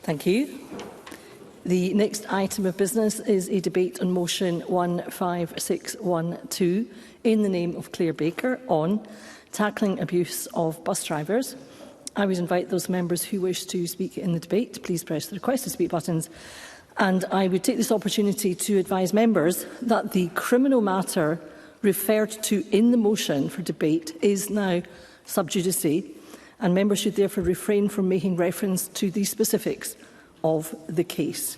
Thank you. The next item of business is a debate on motion 15612 in the name of Clare Baker on tackling abuse of bus drivers. I would invite those members who wish to speak in the debate to please press the request to speak buttons. And I would take this opportunity to advise members that the criminal matter referred to in the motion for debate is now sub judice, and members should therefore refrain from making reference to the specifics of the case.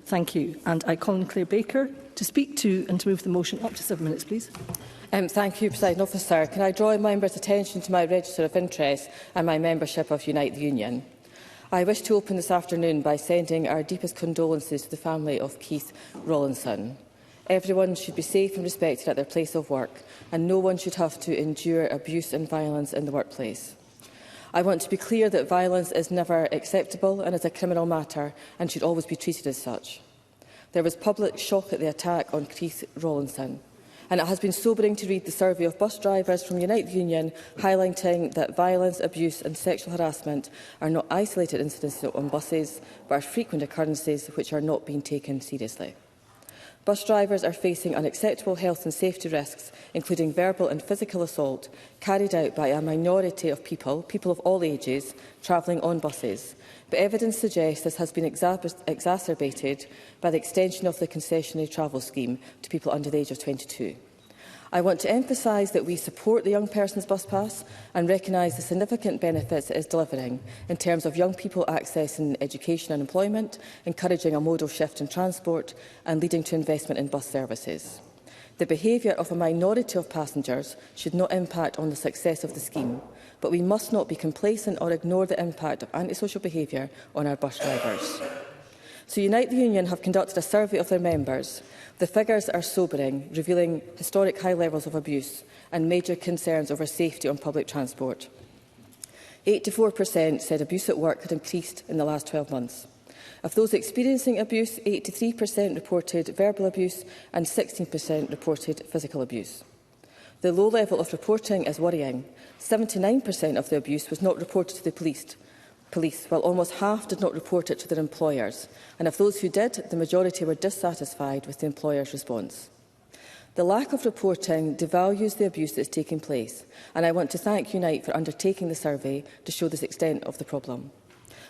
Thank you. And I call on Clare Baker to speak to and to move the motion. Up to 7 minutes, please. Thank you, Presiding Officer. Can I draw members' attention to my register of interest and my membership of Unite the Union? I wish to open this afternoon by sending our deepest condolences to the family of Keith Rawlinson. Everyone should be safe and respected at their place of work, and no one should have to endure abuse and violence in the workplace. I want to be clear that violence is never acceptable and is a criminal matter and should always be treated as such. There was public shock at the attack on Keith Rawlinson, and it has been sobering to read the survey of bus drivers from Unite the Union highlighting that violence, abuse and sexual harassment are not isolated incidents on buses, but are frequent occurrences which are not being taken seriously. Bus drivers are facing unacceptable health and safety risks, including verbal and physical assault, carried out by a minority of people of all ages, travelling on buses. But evidence suggests this has been exacerbated by the extension of the concessionary travel scheme to people under the age of 22. I want to emphasise that we support the Young Person's Bus Pass and recognise the significant benefits it is delivering in terms of young people accessing education and employment, encouraging a modal shift in transport and leading to investment in bus services. The behaviour of a minority of passengers should not impact on the success of the scheme, but we must not be complacent or ignore the impact of antisocial behaviour on our bus drivers. So Unite the Union have conducted a survey of their members. The figures are sobering, revealing historic high levels of abuse and major concerns over safety on public transport. 84% said abuse at work had increased in the last 12 months. Of those experiencing abuse, 83% reported verbal abuse and 16% reported physical abuse. The low level of reporting is worrying. 79% of the abuse was not reported to the police, while almost half did not report it to their employers, and of those who did, the majority were dissatisfied with the employer's response. The lack of reporting devalues the abuse that is taking place, and I want to thank Unite for undertaking the survey to show the extent of the problem.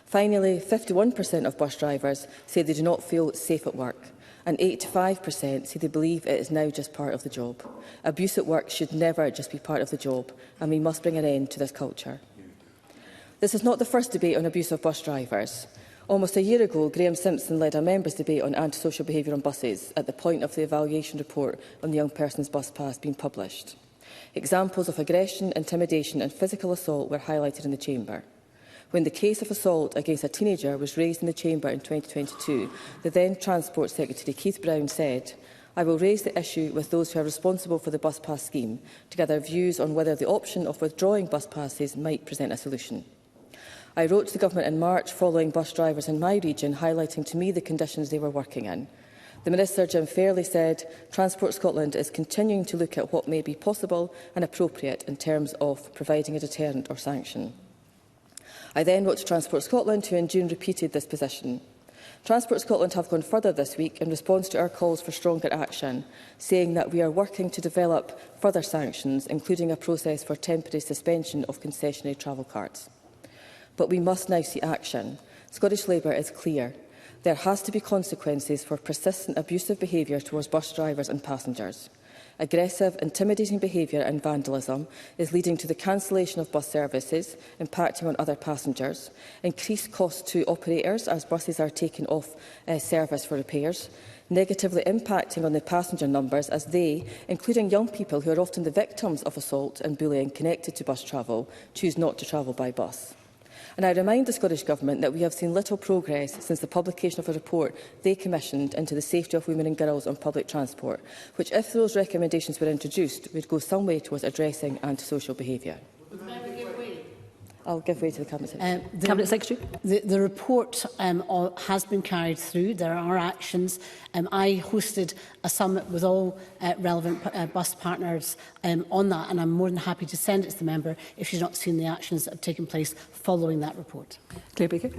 Finally, 51% of bus drivers say they do not feel safe at work, and 85% say they believe it is now just part of the job. Abuse at work should never just be part of the job, and we must bring an end to this culture. This is not the first debate on abuse of bus drivers. Almost a year ago, Graham Simpson led a members' debate on antisocial behaviour on buses at the point of the evaluation report on the Young Person's Bus Pass being published. Examples of aggression, intimidation and physical assault were highlighted in the Chamber. When the case of assault against a teenager was raised in the Chamber in 2022, the then Transport Secretary Keith Brown said, "I will raise the issue with those who are responsible for the bus pass scheme to gather views on whether the option of withdrawing bus passes might present a solution." I wrote to the Government in March following bus drivers in my region highlighting to me the conditions they were working in. The Minister, Jim Fairley, said Transport Scotland is continuing to look at what may be possible and appropriate in terms of providing a deterrent or sanction. I then wrote to Transport Scotland, who in June repeated this position. Transport Scotland have gone further this week in response to our calls for stronger action, saying that we are working to develop further sanctions, including a process for temporary suspension of concessionary travel cards. But we must now see action. Scottish Labour is clear. There has to be consequences for persistent abusive behaviour towards bus drivers and passengers. Aggressive, intimidating behaviour and vandalism is leading to the cancellation of bus services, impacting on other passengers, increased costs to operators as buses are taken off service for repairs, negatively impacting on the passenger numbers as they, including young people who are often the victims of assault and bullying connected to bus travel, choose not to travel by bus. And I remind the Scottish Government that we have seen little progress since the publication of a report they commissioned into the safety of women and girls on public transport, which, if those recommendations were introduced, would go some way towards addressing antisocial behaviour. I'll give way to the Cabinet Secretary. Cabinet Secretary. The report has been carried through. There are actions. I hosted a summit with all relevant bus partners on that, and I'm more than happy to send it to the member if she's not seen the actions that have taken place following that report. Clare Baker.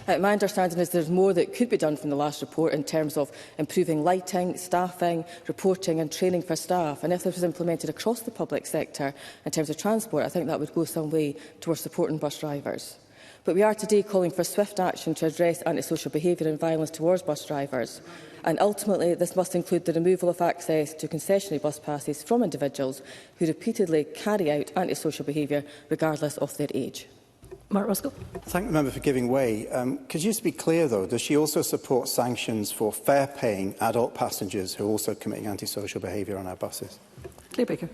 My understanding is there's more that could be done from the last report in terms of improving lighting, staffing, reporting and training for staff. And if this was implemented across the public sector in terms of transport, I think that would go some way towards supporting bus drivers. But we are today calling for swift action to address antisocial behaviour and violence towards bus drivers. And ultimately, this must include the removal of access to concessionary bus passes from individuals who repeatedly carry out antisocial behaviour regardless of their age. Mark Ruskell. Thank the member for giving way. Could you just be clear, though, does she also support sanctions for fare-paying adult passengers who are also committing antisocial behaviour on our buses? Clare Baker.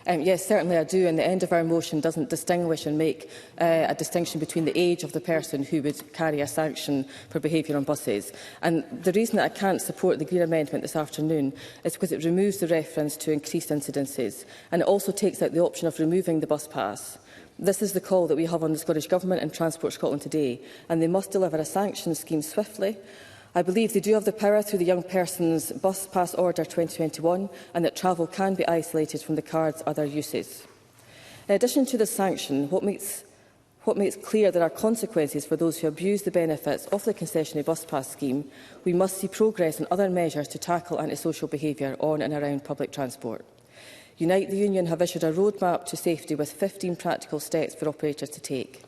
Yes, certainly I do, and the end of our motion doesn't distinguish and make a distinction between the age of the person who would carry a sanction for behaviour on buses. And the reason that I can't support the Green Amendment this afternoon is because it removes the reference to increased incidences, and it also takes out the option of removing the bus pass. This is the call that we have on the Scottish Government and Transport Scotland today, and they must deliver a sanctions scheme swiftly. I believe they do have the power through the Young Person's Bus Pass Order 2021, and that travel can be isolated from the card's other uses. In addition to the sanction, what makes clear there are consequences for those who abuse the benefits of the concessionary bus pass scheme, we must see progress in other measures to tackle antisocial behaviour on and around public transport. Unite the Union have issued a roadmap to safety with 15 practical steps for operators to take.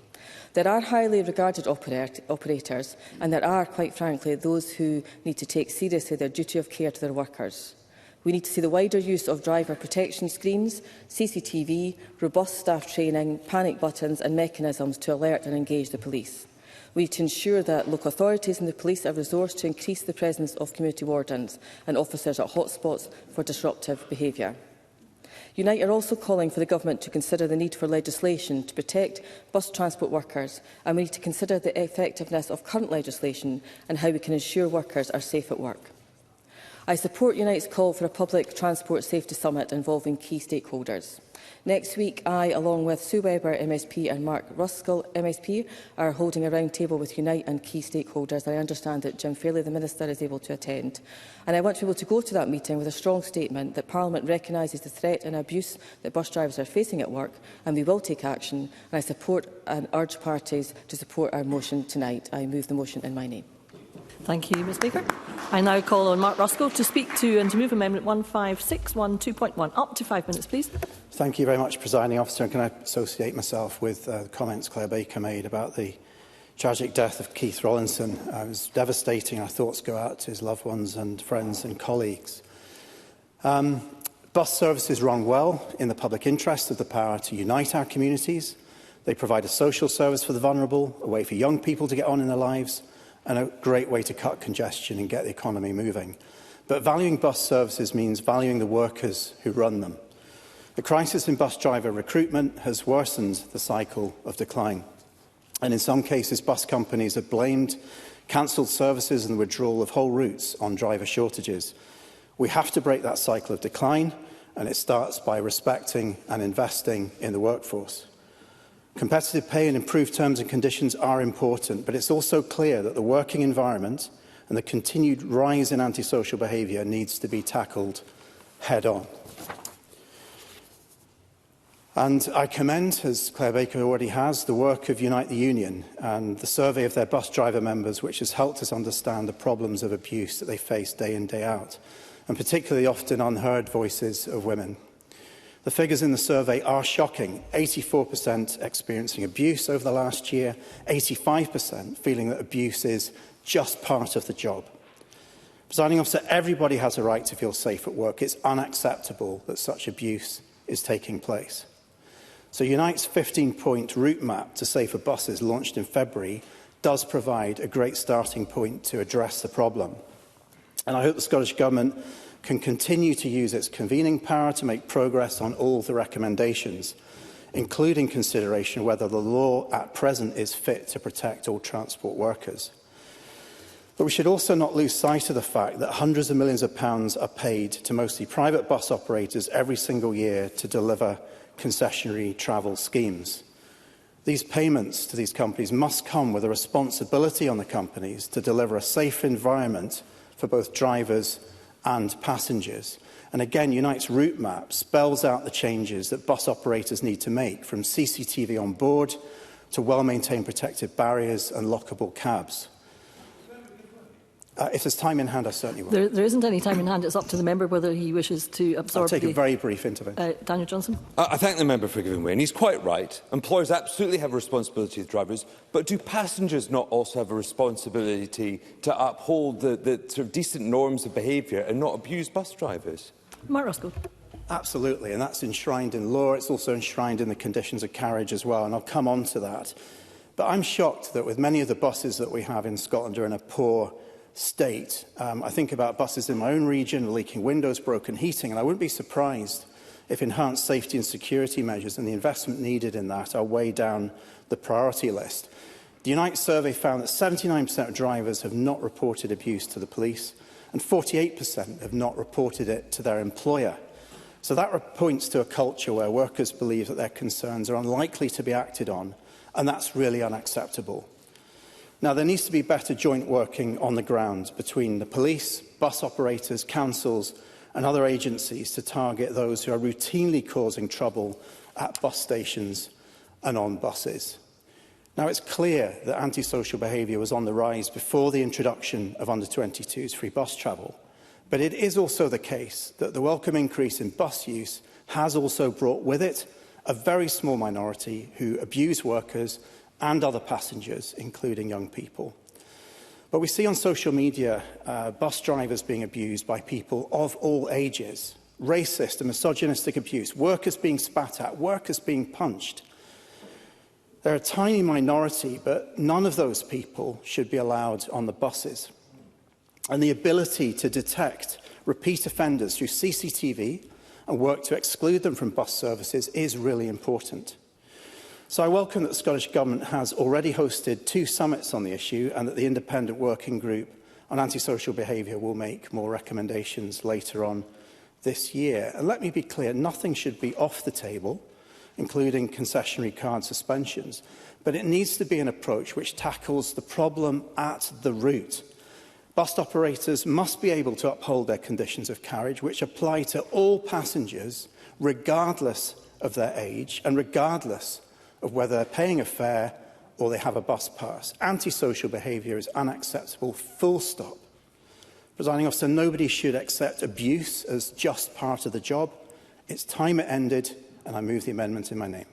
There are highly regarded operators, and there are, quite frankly, those who need to take seriously their duty of care to their workers. We need to see the wider use of driver protection screens, CCTV, robust staff training, panic buttons and mechanisms to alert and engage the police. We need to ensure that local authorities and the police are resourced to increase the presence of community wardens and officers at hotspots for disruptive behaviour. Unite are also calling for the Government to consider the need for legislation to protect bus transport workers, and we need to consider the effectiveness of current legislation and how we can ensure workers are safe at work. I support Unite's call for a public transport safety summit involving key stakeholders. Next week, I, along with Sue Webber MSP and Mark Ruskell MSP, are holding a round table with Unite and key stakeholders. I understand that Jim Fairley, the Minister, is able to attend. And I want to be able to go to that meeting with a strong statement that Parliament recognises the threat and abuse that bus drivers are facing at work, and we will take action. And I support and urge parties to support our motion tonight. I move the motion in my name. Thank you, Ms Baker. I now call on Mark Ruskell to speak to and to move Amendment 1561 2.1. Up to 5 minutes, please. Thank you very much, Presiding Officer. And can I associate myself with the comments Clare Baker made about the tragic death of Keith Rollinson? It was devastating. Our thoughts go out to his loved ones and friends and colleagues. Bus services run well in the public interest of the power to unite our communities. They provide a social service for the vulnerable, a way for young people to get on in their lives, and a great way to cut congestion and get the economy moving. But valuing bus services means valuing the workers who run them. The crisis in bus driver recruitment has worsened the cycle of decline. And in some cases, bus companies have blamed cancelled services and the withdrawal of whole routes on driver shortages. We have to break that cycle of decline, and it starts by respecting and investing in the workforce. Competitive pay and improved terms and conditions are important, but it's also clear that the working environment and the continued rise in antisocial behaviour needs to be tackled head-on. And I commend, as Clare Baker already has, the work of Unite the Union and the survey of their bus driver members, which has helped us understand the problems of abuse that they face day in, day out, and particularly often unheard voices of women. The figures in the survey are shocking. 84% experiencing abuse over the last year, 85% feeling that abuse is just part of the job. Presiding Officer, everybody has a right to feel safe at work. It's unacceptable that such abuse is taking place. So Unite's 15-point route map to safer buses, launched in February, does provide a great starting point to address the problem. And I hope the Scottish Government can continue to use its convening power to make progress on all the recommendations, including consideration whether the law at present is fit to protect all transport workers. But we should also not lose sight of the fact that hundreds of millions of pounds are paid to mostly private bus operators every single year to deliver concessionary travel schemes. These payments to these companies must come with a responsibility on the companies to deliver a safe environment for both drivers and passengers. And again, Unite's route map spells out the changes that bus operators need to make, from CCTV on board to well-maintained protective barriers and lockable cabs. If there's time in hand, I certainly will. There isn't any time in hand. It's up to the member whether he wishes to absorb. I'll take a very brief intervention. Daniel Johnson. I thank the member for giving way, and he's quite right. Employers absolutely have a responsibility with drivers, but do passengers not also have a responsibility to uphold the sort of decent norms of behaviour and not abuse bus drivers? Mark Ruskell. Absolutely, and that's enshrined in law. It's also enshrined in the conditions of carriage as well, and I'll come on to that. But I'm shocked that with many of the buses that we have in Scotland are in a poor state. I think about buses in my own region, leaking windows, broken heating, and I wouldn't be surprised if enhanced safety and security measures and the investment needed in that are way down the priority list. The Unite survey found that 79% of drivers have not reported abuse to the police, and 48% have not reported it to their employer. So that points to a culture where workers believe that their concerns are unlikely to be acted on, and that's really unacceptable. Now, there needs to be better joint working on the ground between the police, bus operators, councils and other agencies to target those who are routinely causing trouble at bus stations and on buses. Now, it's clear that antisocial behaviour was on the rise before the introduction of under-22s free bus travel. But it is also the case that the welcome increase in bus use has also brought with it a very small minority who abuse workers and other passengers, including young people. But we see on social media bus drivers being abused by people of all ages, racist and misogynistic abuse, workers being spat at, workers being punched. They're a tiny minority, but none of those people should be allowed on the buses. And the ability to detect repeat offenders through CCTV and work to exclude them from bus services is really important. So I welcome that the Scottish Government has already hosted 2 summits on the issue and that the Independent Working Group on Antisocial Behaviour will make more recommendations later on this year. And let me be clear, nothing should be off the table, including concessionary card suspensions, but it needs to be an approach which tackles the problem at the root. Bus operators must be able to uphold their conditions of carriage, which apply to all passengers, regardless of their age and regardless of whether they're paying a fare or they have a bus pass. Antisocial behaviour is unacceptable, full stop. Presiding Officer, nobody should accept abuse as just part of the job. It's time it ended, and I move the amendment in my name.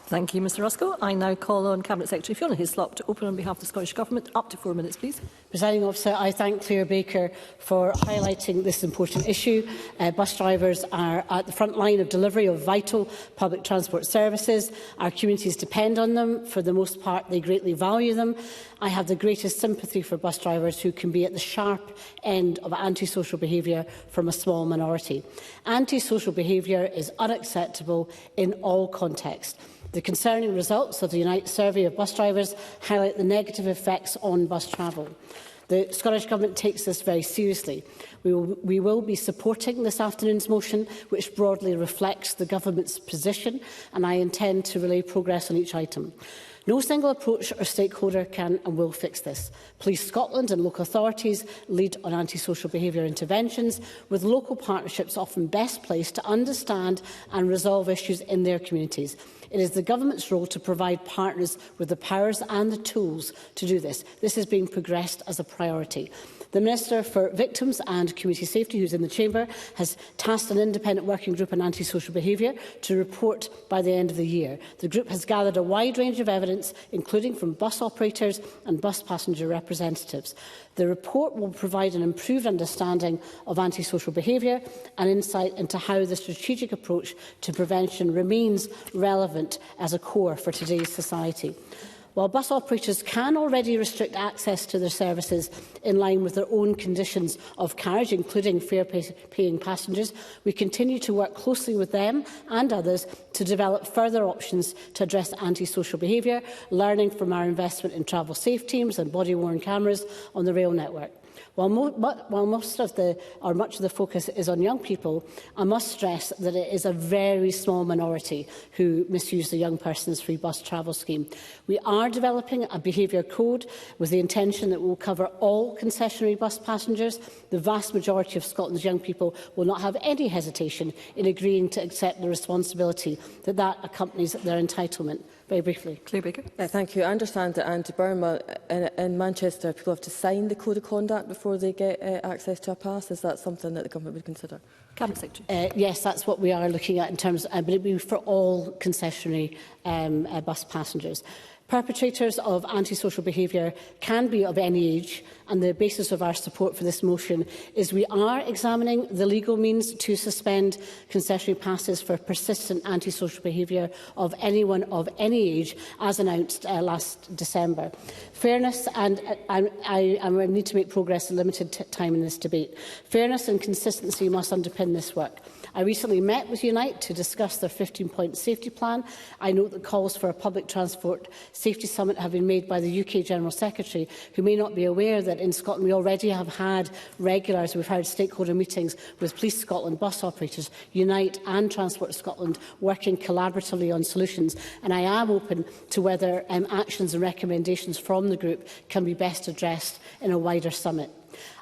Thank you, Mr Ruskell. I now call on Cabinet Secretary Fiona Hislop to open on behalf of the Scottish Government. Up to 4 minutes, please. Presiding Officer, I thank Clare Baker for highlighting this important issue. Bus drivers are at the front line of delivery of vital public transport services. Our communities depend on them. For the most part, they greatly value them. I have the greatest sympathy for bus drivers who can be at the sharp end of antisocial behaviour from a small minority. Antisocial behaviour is unacceptable in all contexts. The concerning results of the Unite survey of bus drivers highlight the negative effects on bus travel. The Scottish Government takes this very seriously. We will be supporting this afternoon's motion, which broadly reflects the Government's position, and I intend to relay progress on each item. No single approach or stakeholder can and will fix this. Police Scotland and local authorities lead on antisocial behaviour interventions, with local partnerships often best placed to understand and resolve issues in their communities. It is the Government's role to provide partners with the powers and the tools to do this. This is being progressed as a priority. The Minister for Victims and Community Safety, who is in the Chamber, has tasked an independent working group on antisocial behaviour to report by the end of the year. The group has gathered a wide range of evidence, including from bus operators and bus passenger representatives. The report will provide an improved understanding of antisocial behaviour and insight into how the strategic approach to prevention remains relevant as a core for today's society. While bus operators can already restrict access to their services in line with their own conditions of carriage, including fare-paying passengers, we continue to work closely with them and others to develop further options to address antisocial behaviour, learning from our investment in travel safe teams and body-worn cameras on the rail network. While much of the focus is on young people, I must stress that it is a very small minority who misuse the Young Persons Free Bus Travel Scheme. We are developing a behaviour code with the intention that it will cover all concessionary bus passengers. The vast majority of Scotland's young people will not have any hesitation in agreeing to accept the responsibility that accompanies their entitlement. Very briefly. Clare Baker. Thank you. I understand that in Burma, in Manchester, people have to sign the Code of Conduct before they get access to a pass. Is that something that the government would consider? Cabinet Secretary. Yes, that's what we are looking at in terms, but it would be for all concessionary bus passengers. Perpetrators of antisocial behaviour can be of any age, and the basis of our support for this motion is we are examining the legal means to suspend concessionary passes for persistent antisocial behaviour of anyone of any age, as announced last December. Fairness and I need to make progress in limited time in this debate. Fairness and consistency must underpin this work. I recently met with Unite to discuss their 15-point safety plan. I note that calls for a public transport safety summit have been made by the UK General Secretary, who may not be aware that in Scotland we already have had regular, as we've heard, stakeholder meetings with Police Scotland, bus operators, Unite and Transport Scotland working collaboratively on solutions. And I am open to whether actions and recommendations from the group can be best addressed in a wider summit.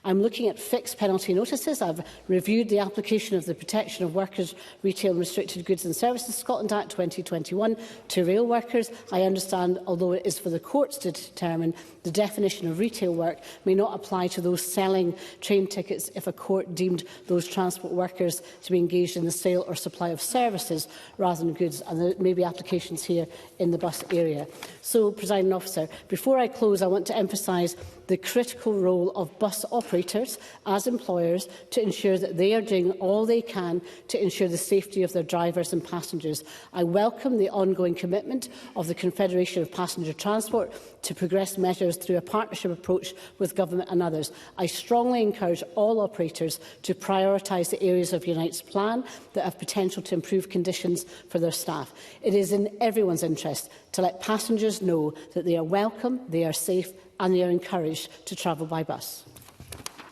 I'm looking at fixed penalty notices. I've reviewed the application of the Protection of Workers, Retail and Restricted Goods and Services Scotland Act 2021 to rail workers. I understand, although it is for the courts to determine, the definition of retail work may not apply to those selling train tickets if a court deemed those transport workers to be engaged in the sale or supply of services rather than goods, and there may be applications here in the bus area. So, Presiding Officer, before I close, I want to emphasise the critical role of bus operators as employers to ensure that they are doing all they can to ensure the safety of their drivers and passengers. I welcome the ongoing commitment of the Confederation of Passenger Transport to progress measures through a partnership approach with government and others. I strongly encourage all operators to prioritise the areas of Unite's plan that have potential to improve conditions for their staff. It is in everyone's interest to let passengers know that they are welcome, they are safe and they are encouraged to travel by bus.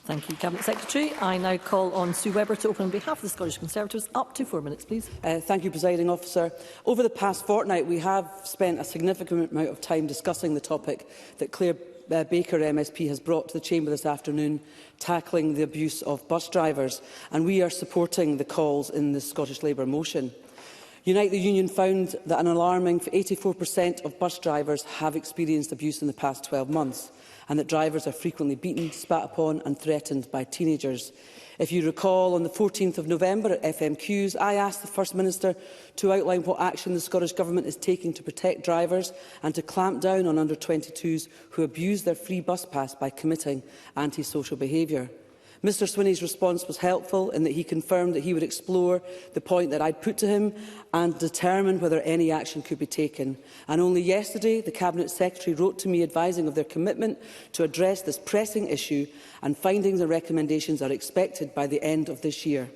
Thank you, Cabinet Secretary. I now call on Sue Webber to open on behalf of the Scottish Conservatives. Up to 4 minutes, please. Thank you, Presiding Officer. Over the past fortnight, we have spent a significant amount of time discussing the topic that Clare Baker MSP has brought to the Chamber this afternoon, tackling the abuse of bus drivers, and we are supporting the calls in the Scottish Labour motion. Unite the Union found that an alarming 84% of bus drivers have experienced abuse in the past 12 months, and that drivers are frequently beaten, spat upon and threatened by teenagers. If you recall, on the 14th of November at FMQs, I asked the First Minister to outline what action the Scottish Government is taking to protect drivers and to clamp down on under-22s who abuse their free bus pass by committing antisocial behaviour. Mr Swinney's response was helpful in that he confirmed that he would explore the point that I'd put to him and determine whether any action could be taken. And only yesterday, the Cabinet Secretary wrote to me advising of their commitment to address this pressing issue, and findings and recommendations are expected by the end of this year.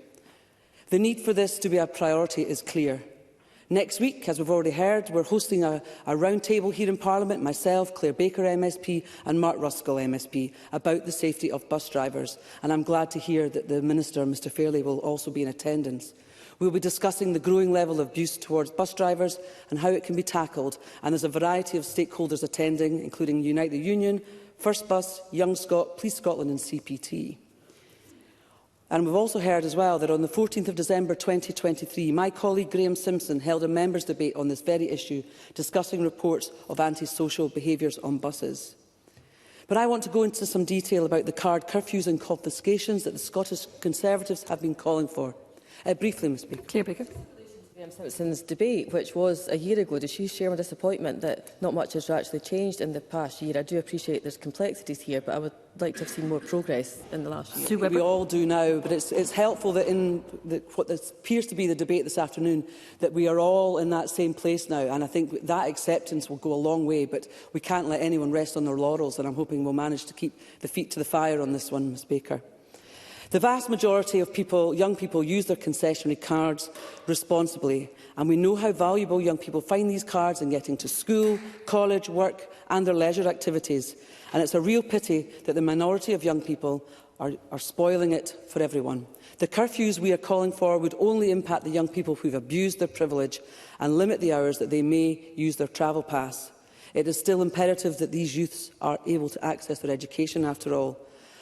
The need for this to be a priority is clear. Next week, as we've already heard, we're hosting a roundtable here in Parliament, myself, Clare Baker MSP and Mark Ruskell MSP, about the safety of bus drivers. And I'm glad to hear that the Minister, Mr Fairley, will also be in attendance. We'll be discussing the growing level of abuse towards bus drivers and how it can be tackled. And there's a variety of stakeholders attending, including Unite the Union, First Bus, Young Scot, Police Scotland and CPT. And we've also heard as well that on the 14th of December 2023, my colleague Graham Simpson held a members' debate on this very issue, discussing reports of antisocial behaviours on buses. But I want to go into some detail about the card curfews and confiscations that the Scottish Conservatives have been calling for. Briefly, Ms Baker. Clare Baker. Simpson's debate, which was a year ago, does she share my disappointment that not much has actually changed in the past year? I do appreciate there's complexities here, but I would like to have seen more progress in the last year. We all do now, but it's helpful that in what appears to be the debate this afternoon, that we are all in that same place now, and I think that acceptance will go a long way, but we can't let anyone rest on their laurels, and I'm hoping we'll manage to keep the feet to the fire on this one, Ms Baker. The vast majority of young people use their concessionary cards responsibly, and we know how valuable young people find these cards in getting to school, college, work and their leisure activities. And it's a real pity that the minority of young people are spoiling it for everyone. The curfews we are calling for would only impact the young people who have abused their privilege and limit the hours that they may use their travel pass. It is still imperative that these youths are able to access their education after all.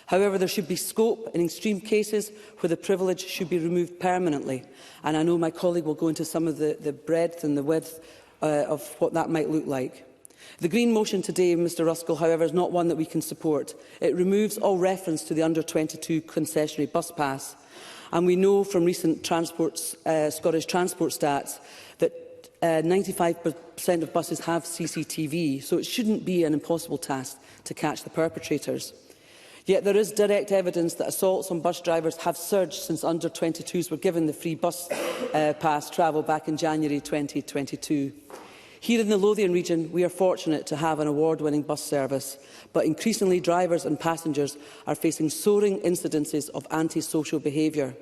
However, there should be scope in extreme cases where the privilege should be removed permanently. And I know my colleague will go into some of the breadth and the width of what that might look like. The Green motion today, Mr Ruskell, however, is not one that we can support. It removes all reference to the under-22 concessionary bus pass. And we know from recent Scottish transport stats that 95% of buses have CCTV, so it shouldn't be an impossible task to catch the perpetrators. Yet there is direct evidence that assaults on bus drivers have surged since under-22s were given the free bus pass travel back in January 2022. Here in the Lothian region, we are fortunate to have an award-winning bus service, but increasingly drivers and passengers are facing soaring incidences of antisocial behaviour.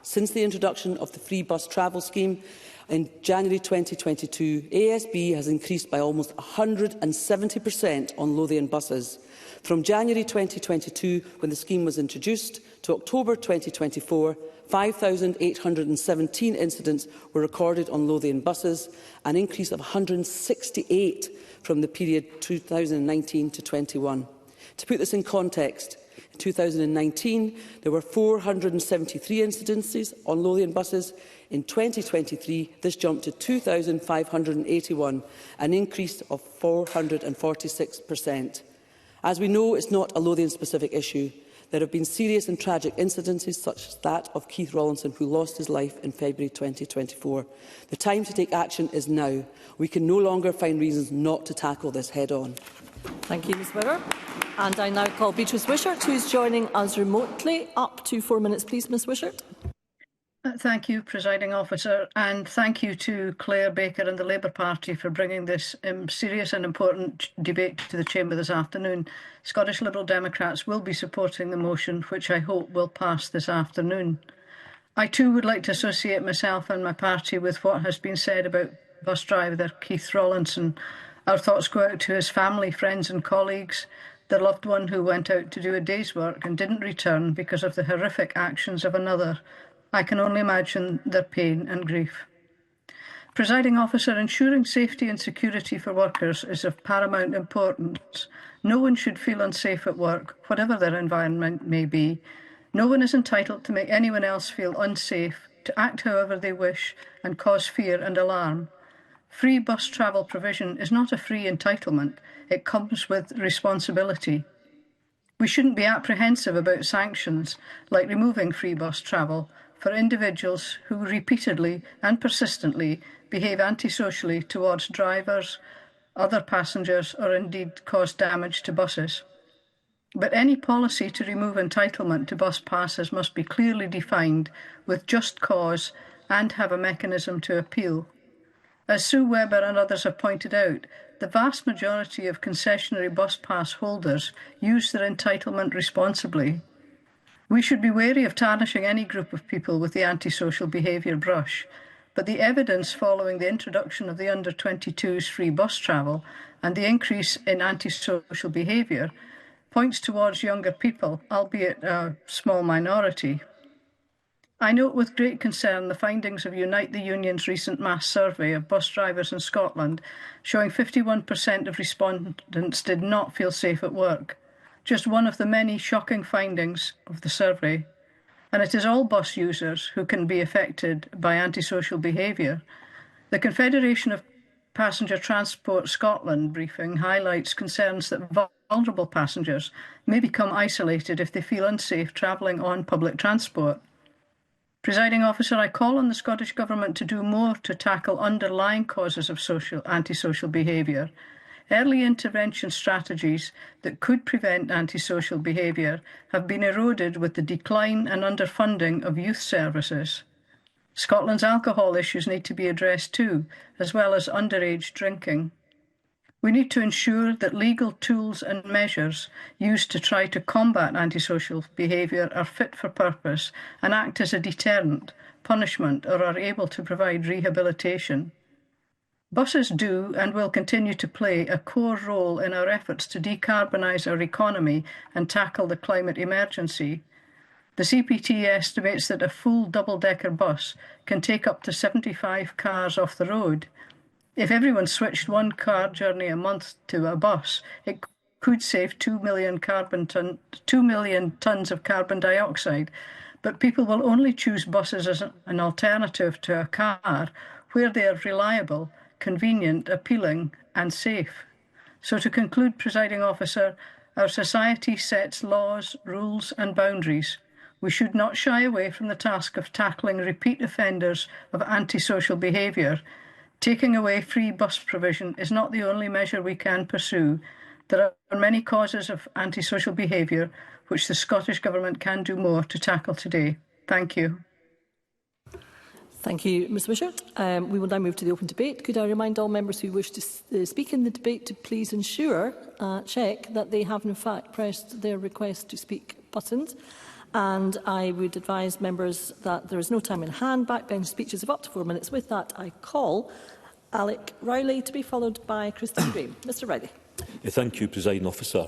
Since the introduction of the free bus travel scheme in January 2022, ASB has increased by almost 170% on Lothian buses. From January 2022, when the scheme was introduced, to October 2024, 5,817 incidents were recorded on Lothian buses, an increase of 168 from the period 2019 to 21. To put this in context, in 2019 there were 473 incidences on Lothian buses. In 2023, this jumped to 2,581, an increase of 446%. As we know, it's not a Lothian-specific issue. There have been serious and tragic incidences such as that of Keith Rawlinson, who lost his life in February 2024. The time to take action is now. We can no longer find reasons not to tackle this head-on. Thank you, Ms Weber. And I now call Beatrice Wishart, who is joining us remotely. Up to 4 minutes, please, Ms Wishart. Thank you, Presiding Officer, and thank you to Clare Baker and the Labour Party for bringing this serious and important debate to the Chamber this afternoon. Scottish Liberal Democrats will be supporting the motion, which I hope will pass this afternoon. I too would like to associate myself and my party with what has been said about bus driver Keith Rawlinson. Our thoughts go out to his family, friends and colleagues, the loved one who went out to do a day's work and didn't return because of the horrific actions of another. I can only imagine their pain and grief. Presiding Officer, ensuring safety and security for workers is of paramount importance. No one should feel unsafe at work, whatever their environment may be. No one is entitled to make anyone else feel unsafe, to act however they wish and cause fear and alarm. Free bus travel provision is not a free entitlement. It comes with responsibility. We shouldn't be apprehensive about sanctions, like removing free bus travel, for individuals who repeatedly and persistently behave antisocially towards drivers, other passengers, or indeed cause damage to buses. But any policy to remove entitlement to bus passes must be clearly defined with just cause and have a mechanism to appeal. As Sue Webber and others have pointed out, the vast majority of concessionary bus pass holders use their entitlement responsibly. We should be wary of tarnishing any group of people with the antisocial behaviour brush, but the evidence following the introduction of the under-22s free bus travel and the increase in antisocial behaviour points towards younger people, albeit a small minority. I note with great concern the findings of Unite the Union's recent mass survey of bus drivers in Scotland, showing 51% of respondents did not feel safe at work. Just one of the many shocking findings of the survey. And it is all bus users who can be affected by antisocial behaviour. The Confederation of Passenger Transport Scotland briefing highlights concerns that vulnerable passengers may become isolated if they feel unsafe travelling on public transport. Presiding Officer, I call on the Scottish Government to do more to tackle underlying causes of antisocial behaviour. Early intervention strategies that could prevent antisocial behaviour have been eroded with the decline and underfunding of youth services. Scotland's alcohol issues need to be addressed too, as well as underage drinking. We need to ensure that legal tools and measures used to try to combat antisocial behaviour are fit for purpose and act as a deterrent, punishment, or are able to provide rehabilitation. Buses do and will continue to play a core role in our efforts to decarbonise our economy and tackle the climate emergency. The CPT estimates that a full double-decker bus can take up to 75 cars off the road. If everyone switched one car journey a month to a bus, it could save 2 million tonnes of carbon dioxide. But people will only choose buses as an alternative to a car where they are reliable, convenient, appealing and safe. So to conclude, Presiding Officer, our society sets laws, rules and boundaries. We should not shy away from the task of tackling repeat offenders of antisocial behaviour. Taking away free bus provision is not the only measure we can pursue. There are many causes of antisocial behaviour which the Scottish Government can do more to tackle today. Thank you. Thank you, Mr Wishart. We will now move to the open debate. Could I remind all members who wish to speak in the debate to please ensure, check that they have in fact pressed their request to speak buttons. And I would advise members that there is no time in hand. Backbench speeches of up to 4 minutes. With that, I call Alec Rowley to be followed by Christine Graham. Mr Rowley. Thank you, Presiding Officer.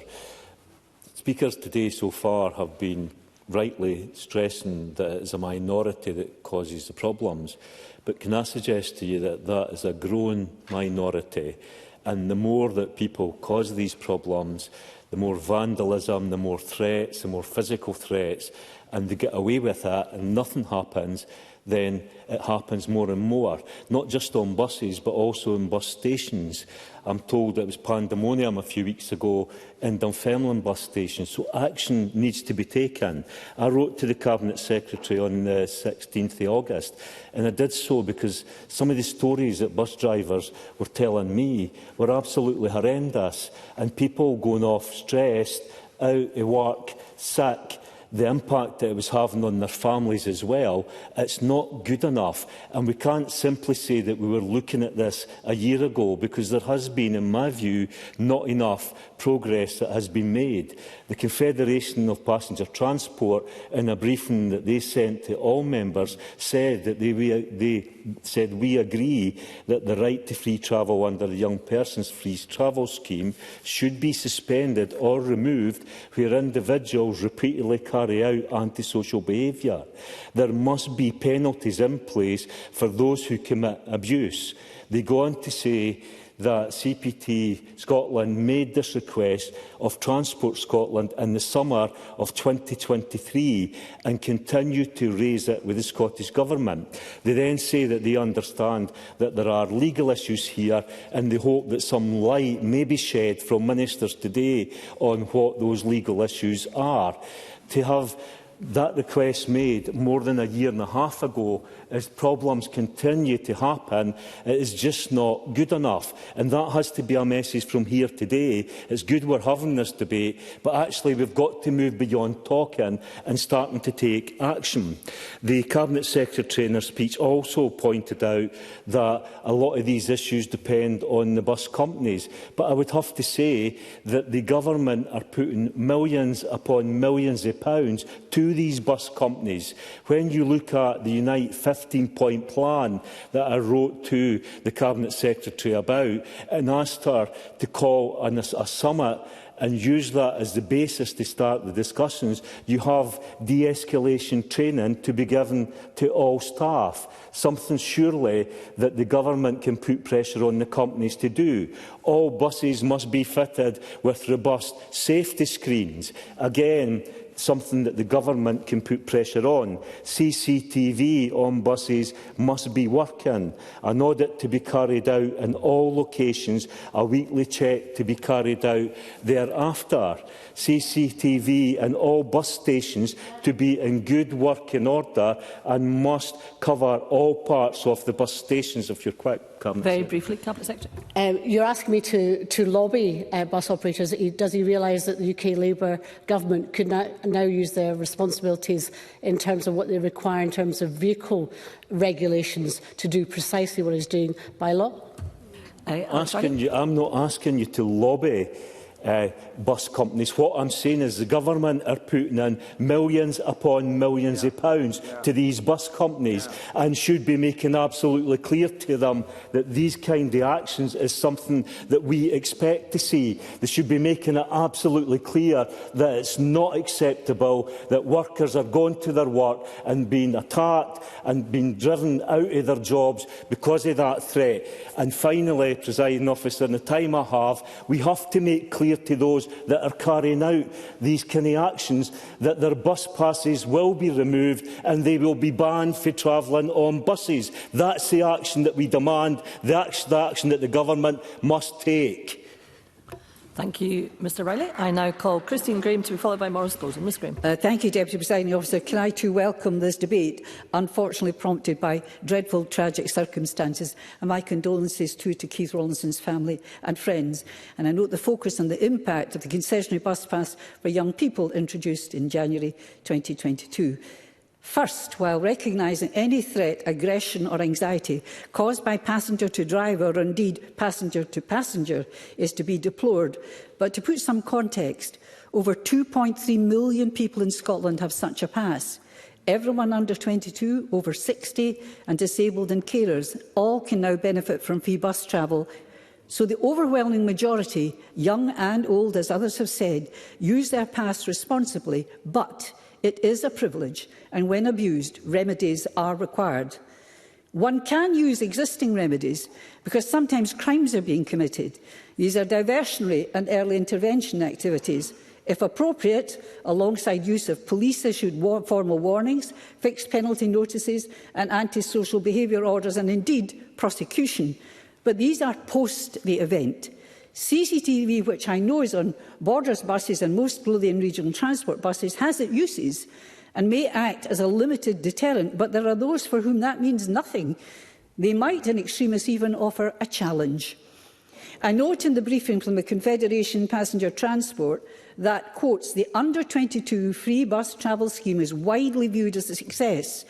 Speakers today so far have been rightly stressing that it is a minority that causes the problems. But can I suggest to you that that is a growing minority, and the more that people cause these problems, the more vandalism, the more threats, the more physical threats, and they get away with that and nothing happens, then it happens more and more, not just on buses but also in bus stations. I'm told it was pandemonium a few weeks ago in Dunfermline bus station, so action needs to be taken. I wrote to the Cabinet Secretary on the 16th of August, and I did so because some of the stories that bus drivers were telling me were absolutely horrendous, and people going off stressed, out of work, sick, the impact that it was having on their families as well. It's not good enough. And we can't simply say that we were looking at this a year ago, because there has been, in my view, not enough progress that has been made. The Confederation of Passenger Transport, in a briefing that they sent to all members, said that we agree that the right to free travel under the Young Persons Free Travel Scheme should be suspended or removed where individuals repeatedly carry out antisocial behaviour. There must be penalties in place for those who commit abuse. They go on to say that CPT Scotland made this request of Transport Scotland in the summer of 2023 and continue to raise it with the Scottish Government. They then say that they understand that there are legal issues here, and they hope that some light may be shed from ministers today on what those legal issues are. To have that request made more than a year and a half ago, as problems continue to happen, it is just not good enough. And that has to be a message from here today. It's good we're having this debate, but actually we've got to move beyond talking and starting to take action. The Cabinet Secretary in her speech also pointed out that a lot of these issues depend on the bus companies. But I would have to say that the government are putting millions upon millions of pounds to these bus companies. When you look at the Unite 15-point plan that I wrote to the Cabinet Secretary about and asked her to call a summit and use that as the basis to start the discussions, you have de-escalation training to be given to all staff, something surely that the government can put pressure on the companies to do. All buses must be fitted with robust safety screens. Again, something that the government can put pressure on. CCTV on buses must be working. An audit to be carried out in all locations, a weekly check to be carried out thereafter. CCTV in all bus stations to be in good working order and must cover all parts of the bus stations. If you're quick. Very briefly, Cabinet Secretary. You're asking me to lobby bus operators. Does he realise that the UK Labour Government could now use their responsibilities in terms of what they require in terms of vehicle regulations to do precisely what it's doing by law? I'm not asking you to lobby bus companies. What I'm saying is the government are putting in millions upon millions of pounds to these bus companies and should be making absolutely clear to them that these kind of actions is something that we expect to see. They should be making it absolutely clear that it's not acceptable that workers are going to their work and being attacked and being driven out of their jobs because of that threat. And finally, Presiding Officer, in the time I have, we have to make clear to those that are carrying out these kind of actions that their bus passes will be removed and they will be banned for travelling on buses. That's the action that we demand, the action that the government must take. Thank you, Mr Riley. I now call Christine Graham to be followed by Maurice Golden. Ms Graham. Thank you, Deputy Presiding Officer. Can I too welcome this debate, unfortunately prompted by dreadful, tragic circumstances, and my condolences too to Keith Rawlinson's family and friends. And I note the focus on the impact of the concessionary bus pass for young people introduced in January 2022. First, while recognising any threat, aggression or anxiety caused by passenger to driver or indeed passenger to passenger is to be deplored. But to put some context, over 2.3 million people in Scotland have such a pass. Everyone under 22, over 60 and disabled and carers all can now benefit from free bus travel. So the overwhelming majority, young and old as others have said, use their pass responsibly, but it is a privilege, and when abused, remedies are required. One can use existing remedies because sometimes crimes are being committed. These are diversionary and early intervention activities. If appropriate, alongside use of police-issued formal warnings, fixed penalty notices and antisocial behaviour orders, and indeed prosecution. But these are post the event. CCTV, which I know is on Borders buses and most Lothian regional transport buses, has its uses and may act as a limited deterrent, but there are those for whom that means nothing. They might, in extremis, even offer a challenge. I note in the briefing from the Confederation Passenger Transport that, quotes, the under-22 free bus travel scheme is widely viewed as a success.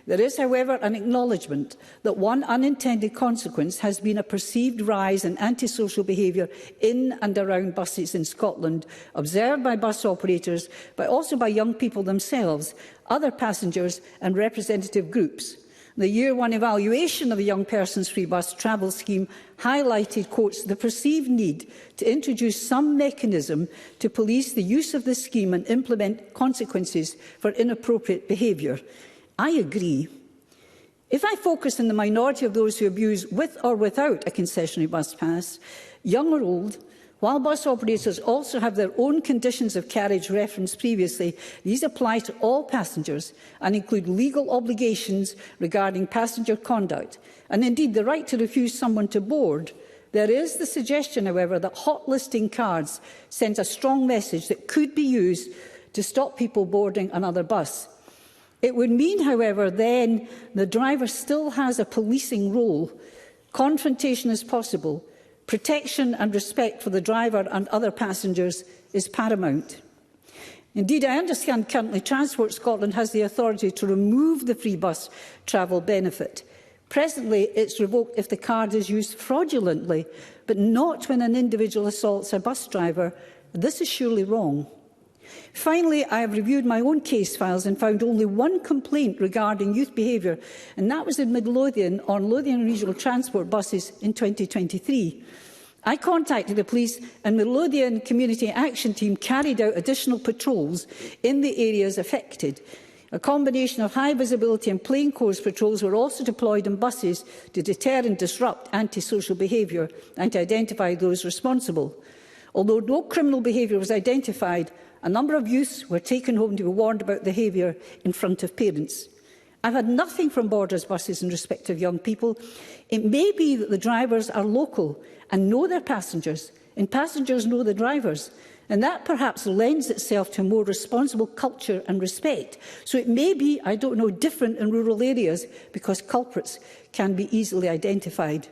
There is, however, an acknowledgement that one unintended consequence has been a perceived rise in antisocial behaviour in and around buses in Scotland, observed by bus operators, but also by young people themselves, other passengers and representative groups. The Year 1 evaluation of the Young Persons Free Bus Travel Scheme highlighted, quotes, the perceived need to introduce some mechanism to police the use of this scheme and implement consequences for inappropriate behaviour. I agree. If I focus on the minority of those who abuse with or without a concessionary bus pass, young or old, while bus operators also have their own conditions of carriage referenced previously, these apply to all passengers and include legal obligations regarding passenger conduct and indeed the right to refuse someone to board. There is the suggestion, however, that hot listing cards send a strong message that could be used to stop people boarding another bus. It would mean, however, then the driver still has a policing role. Confrontation is possible. Protection and respect for the driver and other passengers is paramount. Indeed, I understand currently Transport Scotland has the authority to remove the free bus travel benefit. Presently, it's revoked if the card is used fraudulently, but not when an individual assaults a bus driver. This is surely wrong. Finally, I have reviewed my own case files and found only one complaint regarding youth behaviour, and that was in Mid-Lothian on Lothian regional transport buses in 2023. I contacted the police and the Mid-Lothian Community Action Team carried out additional patrols in the areas affected. A combination of high visibility and plainclothes patrols were also deployed on buses to deter and disrupt antisocial behaviour and to identify those responsible. Although no criminal behaviour was identified, a number of youths were taken home to be warned about behaviour in front of parents. I've had nothing from Borders buses in respect of young people. It may be that the drivers are local and know their passengers, and passengers know the drivers, and that perhaps lends itself to a more responsible culture and respect. So it may be, I don't know, different in rural areas because culprits can be easily identified.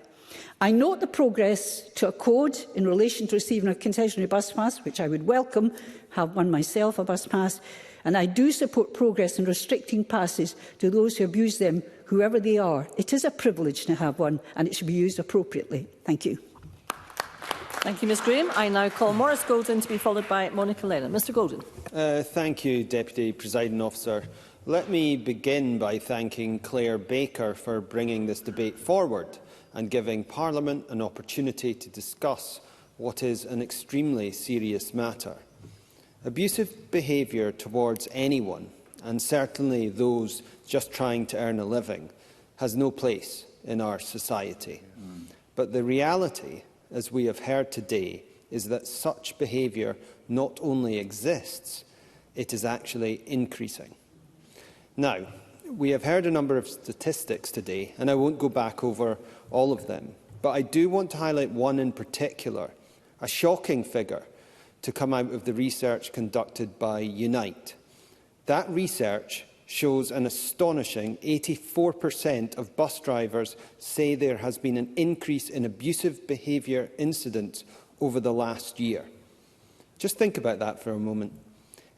I note the progress to a code in relation to receiving a concessionary bus pass, which I would welcome, have one myself, a bus pass, and I do support progress in restricting passes to those who abuse them, whoever they are. It is a privilege to have one, and it should be used appropriately. Thank you. Thank you, Ms Graham. I now call Maurice Golden to be followed by Monica Lennon. Mr Golden. Thank you, Deputy Presiding Officer. Let me begin by thanking Clare Baker for bringing this debate forward and giving Parliament an opportunity to discuss what is an extremely serious matter. Abusive behaviour towards anyone, and certainly those just trying to earn a living, has no place in our society. But the reality, as we have heard today, is that such behaviour not only exists, it is actually increasing. Now, we have heard a number of statistics today, and I won't go back over all of them, but I do want to highlight one in particular, a shocking figure to come out of the research conducted by Unite. That research shows an astonishing 84% of bus drivers say there has been an increase in abusive behaviour incidents over the last year. Just think about that for a moment.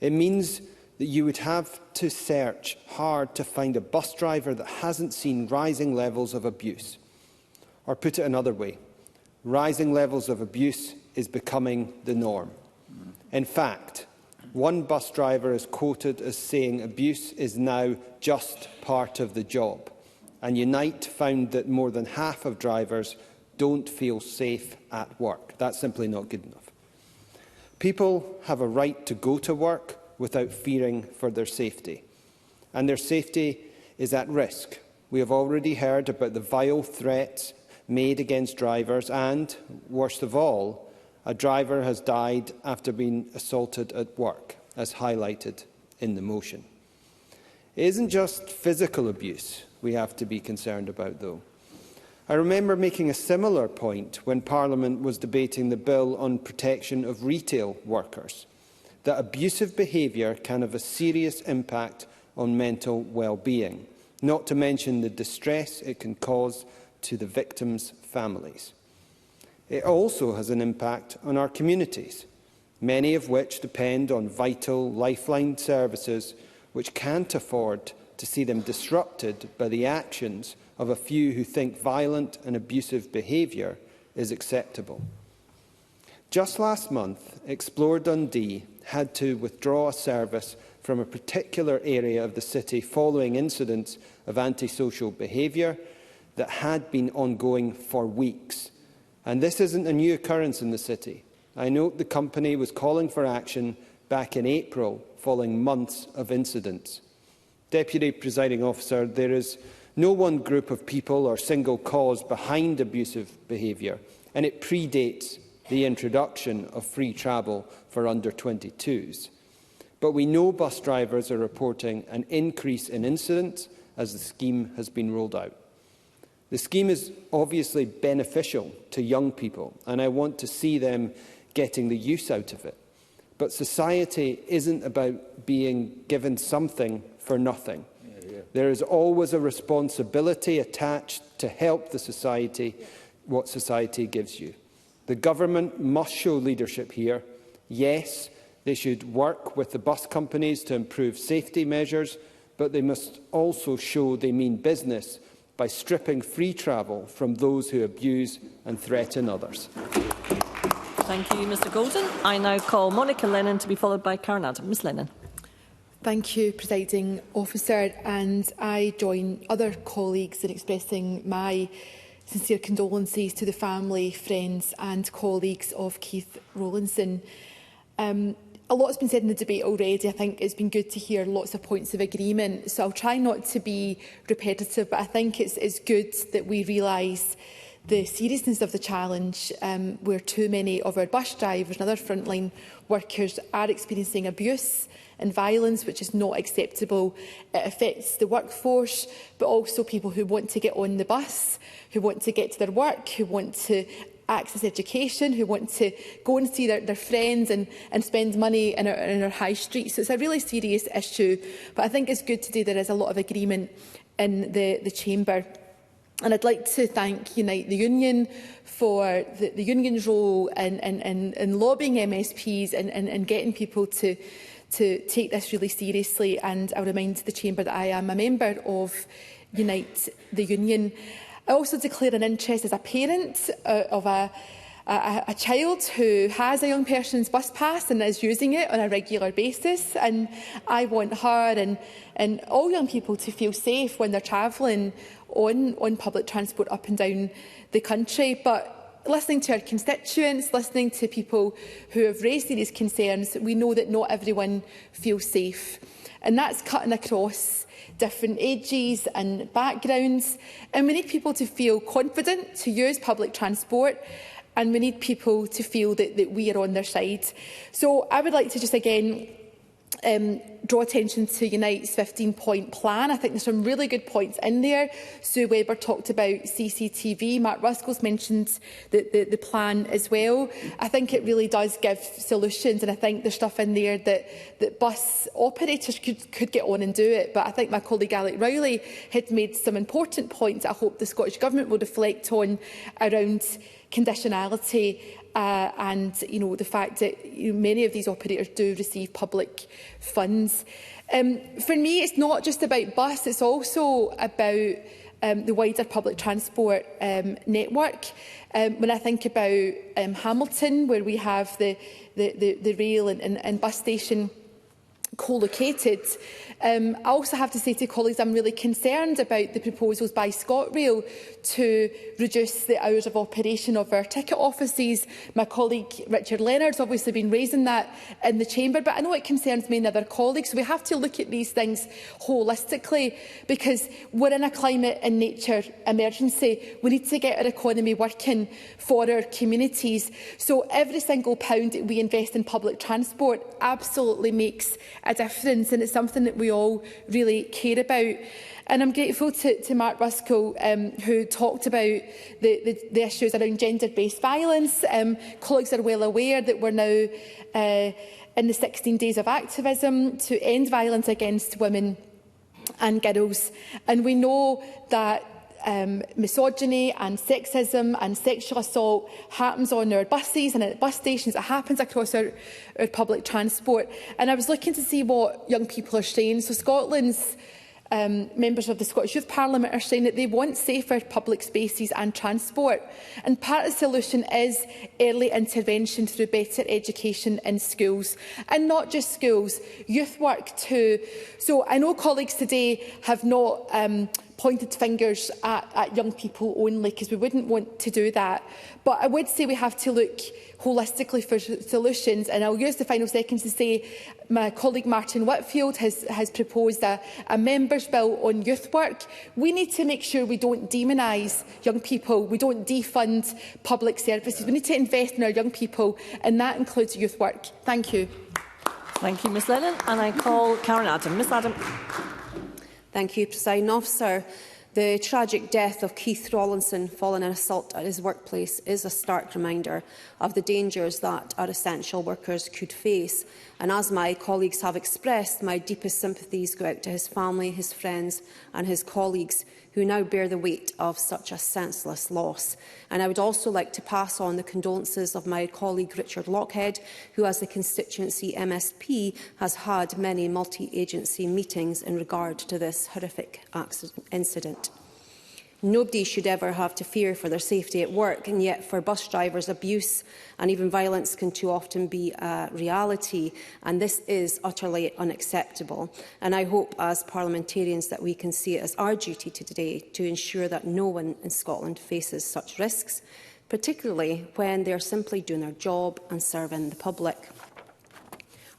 It means that you would have to search hard to find a bus driver that hasn't seen rising levels of abuse. Or put it another way, rising levels of abuse is becoming the norm. In fact, one bus driver is quoted as saying abuse is now just part of the job. And Unite found that more than half of drivers don't feel safe at work. That's simply not good enough. People have a right to go to work without fearing for their safety. And their safety is at risk. We have already heard about the vile threats made against drivers and, worst of all, a driver has died after being assaulted at work, as highlighted in the motion. It isn't just physical abuse we have to be concerned about, though. I remember making a similar point when Parliament was debating the bill on protection of retail workers, that abusive behaviour can have a serious impact on mental well-being, not to mention the distress it can cause to the victims' families. It also has an impact on our communities, many of which depend on vital lifeline services which can't afford to see them disrupted by the actions of a few who think violent and abusive behaviour is acceptable. Just last month, Explore Dundee had to withdraw a service from a particular area of the city following incidents of antisocial behaviour that had been ongoing for weeks. And this isn't a new occurrence in the city. I note the company was calling for action back in April, following months of incidents. Deputy Presiding Officer, there is no one group of people or single cause behind abusive behaviour, and it predates the introduction of free travel for under-22s. But we know bus drivers are reporting an increase in incidents as the scheme has been rolled out. The scheme is obviously beneficial to young people, and I want to see them getting the use out of it. But society isn't about being given something for nothing. There is always a responsibility attached to help the society, what society gives you. The government must show leadership here. Yes, they should work with the bus companies to improve safety measures, but they must also show they mean business by stripping free travel from those who abuse and threaten others. Thank you, Mr Golden. I now call Monica Lennon to be followed by Karen Adam. Ms Lennon. Thank you, Presiding Officer, and I join other colleagues in expressing my sincere condolences to the family, friends and colleagues of Keith Rowlinson. A lot's been said in the debate already. I think it's been good to hear lots of points of agreement, so I'll try not to be repetitive, but I think it's good that we realise the seriousness of the challenge where too many of our bus drivers and other frontline workers are experiencing abuse and violence, which is not acceptable. It affects the workforce, but also people who want to get on the bus, who want to get to their work, who want to access education, who want to go and see their friends and spend money in our high streets. So it's a really serious issue, but I think it's good today there is a lot of agreement in the Chamber. And I'd like to thank Unite the Union for the union's role in lobbying MSPs and getting people to take this really seriously. And I'll remind the Chamber that I am a member of Unite the Union. I also declare an interest as a parent of a a child who has a young person's bus pass and is using it on a regular basis, and I want her and all young people to feel safe when they're travelling on public transport up and down the country. But listening to our constituents, listening to people who have raised these concerns, we know that not everyone feels safe. And that's cutting across different ages and backgrounds. And we need people to feel confident to use public transport, and we need people to feel that we are on their side. So I would like to just again draw attention to Unite's 15-point plan. I think there's some really good points in there. Sue Webber talked about CCTV. Mark Ruskell's mentioned the plan as well. I think it really does give solutions, and I think there's stuff in there that bus operators could get on and do it. But I think my colleague Alec Rowley had made some important points I hope the Scottish Government will reflect on around conditionality and the fact that many of these operators do receive public funds. For me, it's not just about bus, it's also about the wider public transport network. When I think about Hamilton, where we have the rail and bus station co-located, I also have to say to colleagues I'm really concerned about the proposals by ScotRail to reduce the hours of operation of our ticket offices. My colleague Richard Leonard's obviously been raising that in the chamber, but I know it concerns me and other colleagues. So we have to look at these things holistically, because we're in a climate and nature emergency. We need to get our economy working for our communities. So every single pound that we invest in public transport absolutely makes a difference, and it's something that we all really care about. And I'm grateful to Mark Ruskell, who talked about the issues around gender-based violence. Colleagues are well aware that we're now in the 16 days of activism to end violence against women and girls. And we know that misogyny and sexism and sexual assault happens on our buses and at bus stations. It happens across our public transport. And I was looking to see what young people are saying. So Scotland's members of the Scottish Youth Parliament are saying that they want safer public spaces and transport. And part of the solution is early intervention through better education in schools. And not just schools, youth work too. So I know colleagues today have not pointed fingers at young people only, because we wouldn't want to do that. But I would say we have to look holistically for solutions, and I'll use the final seconds to say my colleague Martin Whitfield has proposed a members' bill on youth work. We need to make sure we don't demonise young people, we don't defund public services. We need to invest in our young people, and that includes youth work. Thank you. Thank you, Ms Lennon. And I call Karen Adam. Ms Adam. Thank you, Presiding Officer. The tragic death of Keith Rawlinson following an assault at his workplace is a stark reminder of the dangers that our essential workers could face. And as my colleagues have expressed, my deepest sympathies go out to his family, his friends and his colleagues who now bear the weight of such a senseless loss. And I would also like to pass on the condolences of my colleague Richard Lockhead, who as the constituency MSP has had many multi-agency meetings in regard to this horrific incident. Nobody should ever have to fear for their safety at work, and yet for bus drivers, abuse and even violence can too often be a reality, and this is utterly unacceptable. And I hope as parliamentarians that we can see it as our duty today to ensure that no one in Scotland faces such risks, particularly when they are simply doing their job and serving the public.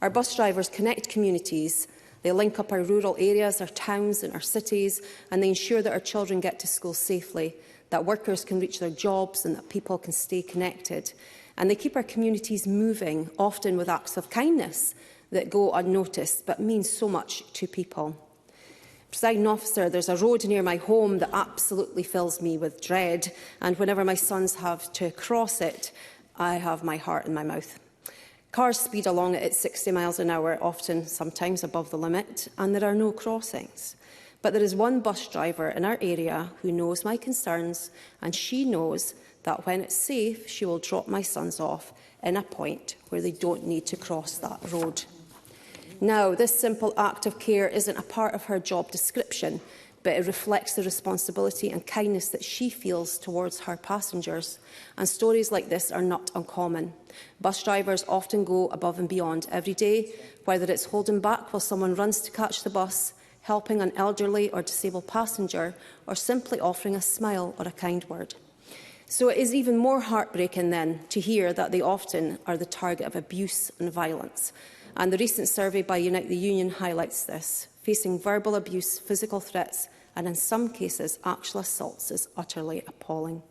Our bus drivers connect communities. They link up our rural areas, our towns and our cities, and they ensure that our children get to school safely, that workers can reach their jobs and that people can stay connected. And they keep our communities moving, often with acts of kindness that go unnoticed but mean so much to people. Presiding Officer, there's a road near my home that absolutely fills me with dread, and whenever my sons have to cross it, I have my heart in my mouth. Cars speed along it at 60 miles an hour, often sometimes above the limit, and there are no crossings. But there is one bus driver in our area who knows my concerns, and she knows that when it's safe, she will drop my sons off in a point where they don't need to cross that road. Now, this simple act of care isn't a part of her job description, but it reflects the responsibility and kindness that she feels towards her passengers. And stories like this are not uncommon. Bus drivers often go above and beyond every day, whether it's holding back while someone runs to catch the bus, helping an elderly or disabled passenger, or simply offering a smile or a kind word. So it is even more heartbreaking then to hear that they often are the target of abuse and violence. And the recent survey by Unite the Union highlights this. Facing verbal abuse, physical threats and in some cases actual assaults is utterly appalling.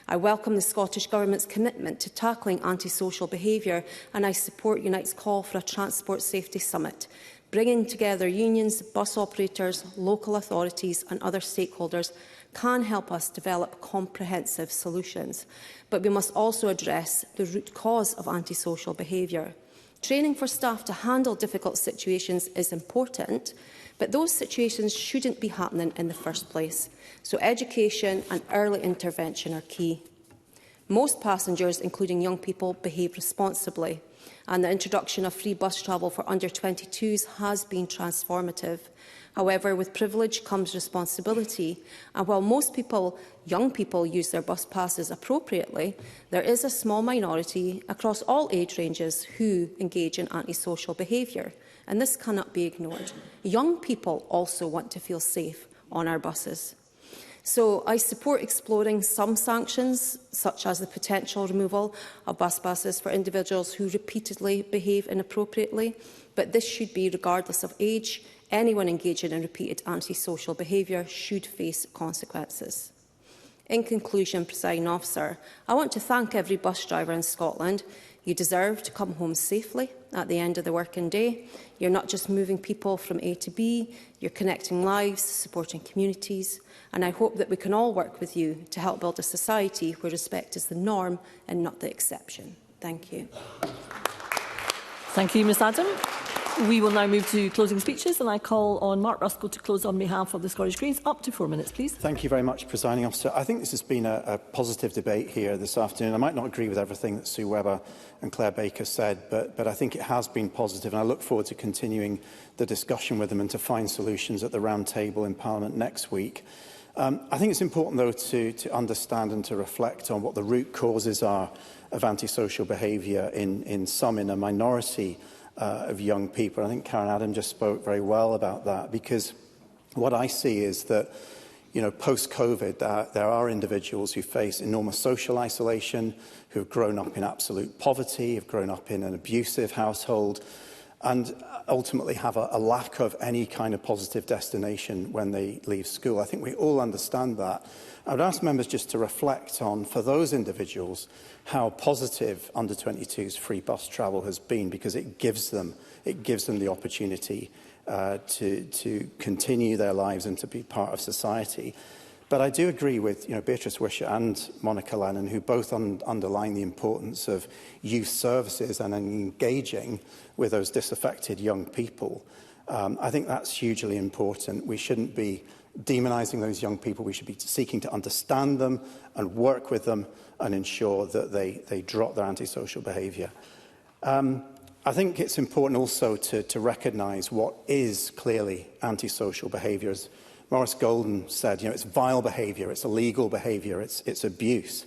I welcome the Scottish Government's commitment to tackling antisocial behaviour, and I support Unite's call for a Transport Safety Summit, bringing together unions, bus operators, local authorities and other stakeholders can help us develop comprehensive solutions. But we must also address the root cause of antisocial behaviour. Training for staff to handle difficult situations is important, but those situations shouldn't be happening in the first place. So education and early intervention are key. Most passengers, including young people, behave responsibly, and the introduction of free bus travel for under 22s has been transformative. However, with privilege comes responsibility, and while most people, young people, use their bus passes appropriately, there is a small minority across all age ranges who engage in antisocial behaviour, and this cannot be ignored. Young people also want to feel safe on our buses. So I support exploring some sanctions, such as the potential removal of bus passes for individuals who repeatedly behave inappropriately, but this should be regardless of age. Anyone engaging in repeated antisocial behaviour should face consequences. In conclusion, Presiding Officer, I want to thank every bus driver in Scotland. You deserve to come home safely at the end of the working day. You're not just moving people from A to B, you're connecting lives, supporting communities, and I hope that we can all work with you to help build a society where respect is the norm and not the exception. Thank you. Thank you, Ms Adam. We will now move to closing speeches, and I call on Mark Ruskell to close on behalf of the Scottish Greens. Up to 4 minutes, please. Thank you very much, Presiding Officer. I think this has been a positive debate here this afternoon. I might not agree with everything that Sue Webber and Clare Baker said, but I think it has been positive, and I look forward to continuing the discussion with them and to find solutions at the round table in Parliament next week. I think it's important, though, to understand and to reflect on what the root causes are of antisocial behaviour in a minority of young people. I think Karen Adam just spoke very well about that, because what I see is that, post-COVID, there are individuals who face enormous social isolation, who have grown up in absolute poverty, have grown up in an abusive household, and ultimately have a lack of any kind of positive destination when they leave school. I think we all understand that. I would ask members just to reflect on, for those individuals, how positive under 22s free bus travel has been, because it gives them the opportunity to continue their lives and to be part of society. But I do agree with Beatrice Wisher and Monica Lennon, who both underline the importance of youth services and engaging with those disaffected young people. I think that's hugely important. We shouldn't be demonising those young people. We should be seeking to understand them and work with them and ensure that they drop their antisocial behaviour. I think it's important also to recognise what is clearly antisocial behaviour. As Maurice Golden said, it's vile behaviour, it's illegal behaviour, it's abuse.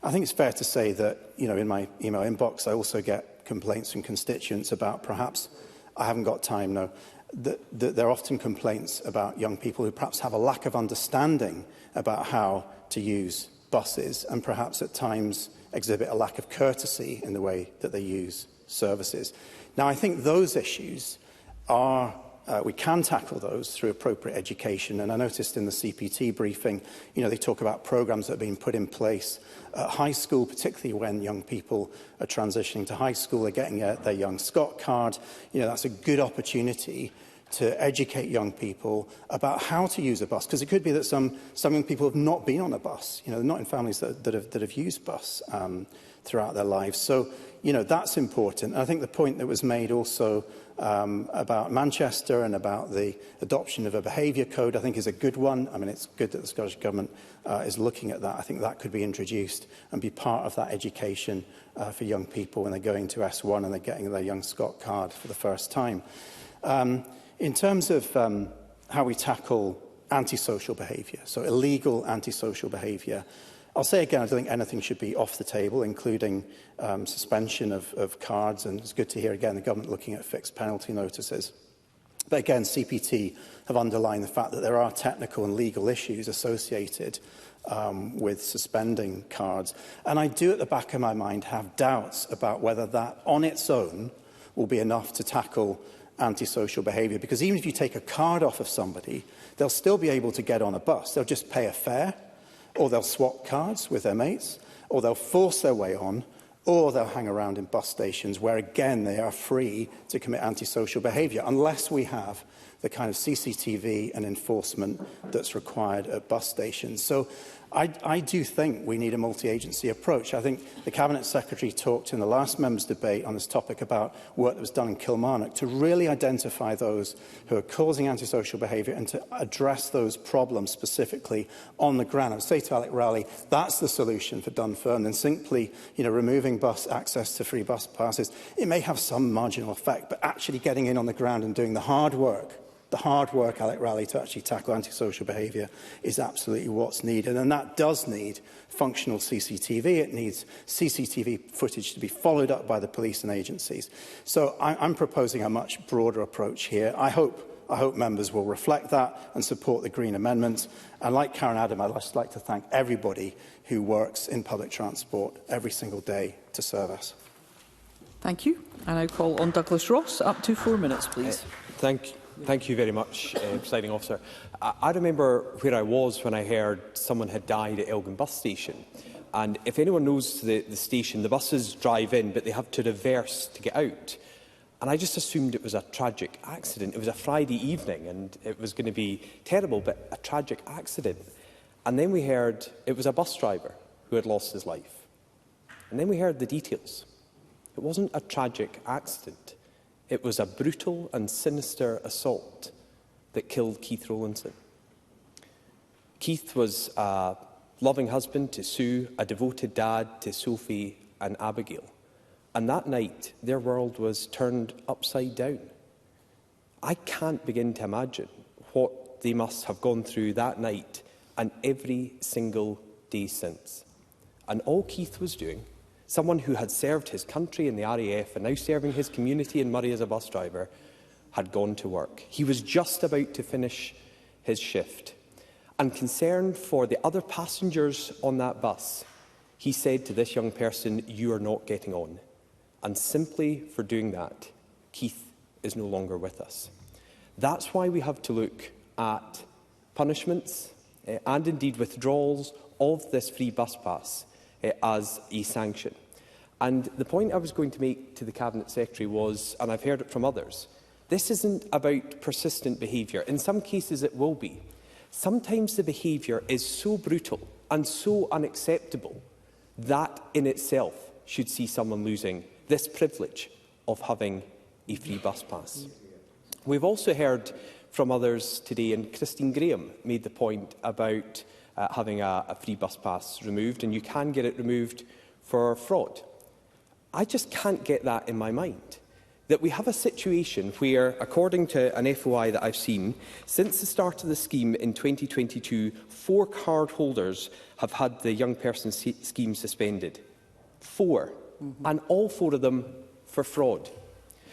I think it's fair to say that, in my email inbox, I also get complaints from constituents about, perhaps, I haven't got time now, that there are often complaints about young people who perhaps have a lack of understanding about how to use buses and perhaps at times exhibit a lack of courtesy in the way that they use services. Now, I think those issues are we can tackle those through appropriate education. And I noticed in the CPT briefing, they talk about programmes that have been put in place at high school, particularly when young people are transitioning to high school, they're getting their Young Scot card. That's a good opportunity to educate young people about how to use a bus, because it could be that some young people have not been on a bus. They're not in families that have used bus throughout their lives. So, that's important. And I think the point that was made also about Manchester and about the adoption of a behaviour code, I think, is a good one. I mean, it's good that the Scottish Government is looking at that. I think that could be introduced and be part of that education for young people when they're going to S1 and they're getting their Young Scot card for the first time. In terms of how we tackle antisocial behaviour, so illegal antisocial behaviour. I'll say again, I don't think anything should be off the table, including suspension of cards, and it's good to hear again the government looking at fixed penalty notices. But again, CPT have underlined the fact that there are technical and legal issues associated with suspending cards. And I do, at the back of my mind, have doubts about whether that on its own will be enough to tackle antisocial behaviour. Because even if you take a card off of somebody, they'll still be able to get on a bus. They'll just pay a fare, or they'll swap cards with their mates, or they'll force their way on, or they'll hang around in bus stations where, again, they are free to commit antisocial behaviour, unless we have the kind of CCTV and enforcement that's required at bus stations. So I do think we need a multi-agency approach. I think the Cabinet Secretary talked in the last members' debate on this topic about work that was done in Kilmarnock to really identify those who are causing antisocial behaviour and to address those problems specifically on the ground. I would say to Alec Rowley, that's the solution for Dunfermline, and simply removing bus access to free bus passes. It may have some marginal effect, but actually getting in on the ground and doing the hard work, Alec Rowley, to actually tackle antisocial behaviour is absolutely what's needed. And that does need functional CCTV. It needs CCTV footage to be followed up by the police and agencies. So I'm proposing a much broader approach here. I hope members will reflect that and support the Green Amendment. And like Karen Adam, I'd just like to thank everybody who works in public transport every single day to serve us. Thank you. And I call on Douglas Ross. Up to 4 minutes, please. Thank you very much, Presiding Officer. I remember where I was when I heard someone had died at Elgin bus station. And if anyone knows the station, the buses drive in, but they have to reverse to get out. And I just assumed it was a tragic accident. It was a Friday evening, and it was going to be terrible, but a tragic accident. And then we heard it was a bus driver who had lost his life. And then we heard the details. It wasn't a tragic accident. It was a brutal and sinister assault that killed Keith Rowlandson. Keith was a loving husband to Sue, a devoted dad to Sophie and Abigail. And that night, their world was turned upside down. I can't begin to imagine what they must have gone through that night and every single day since. And all Keith was doing, someone who had served his country in the RAF and now serving his community in Murray as a bus driver, had gone to work. He was just about to finish his shift. And concerned for the other passengers on that bus, he said to this young person, "You are not getting on." And simply for doing that, Keith is no longer with us. That's why we have to look at punishments and indeed withdrawals of this free bus pass as a sanction. And the point I was going to make to the Cabinet Secretary was, and I've heard it from others, this isn't about persistent behaviour. In some cases it will be. Sometimes the behaviour is so brutal and so unacceptable that in itself should see someone losing this privilege of having a free bus pass. We've also heard from others today, and Christine Graham made the point about having a free bus pass removed, and you can get it removed for fraud. I just can't get that in my mind, that we have a situation where, according to an FOI that I've seen, since the start of the scheme in 2022, 4 card holders have had the young person scheme suspended. 4. And all 4 of them for fraud.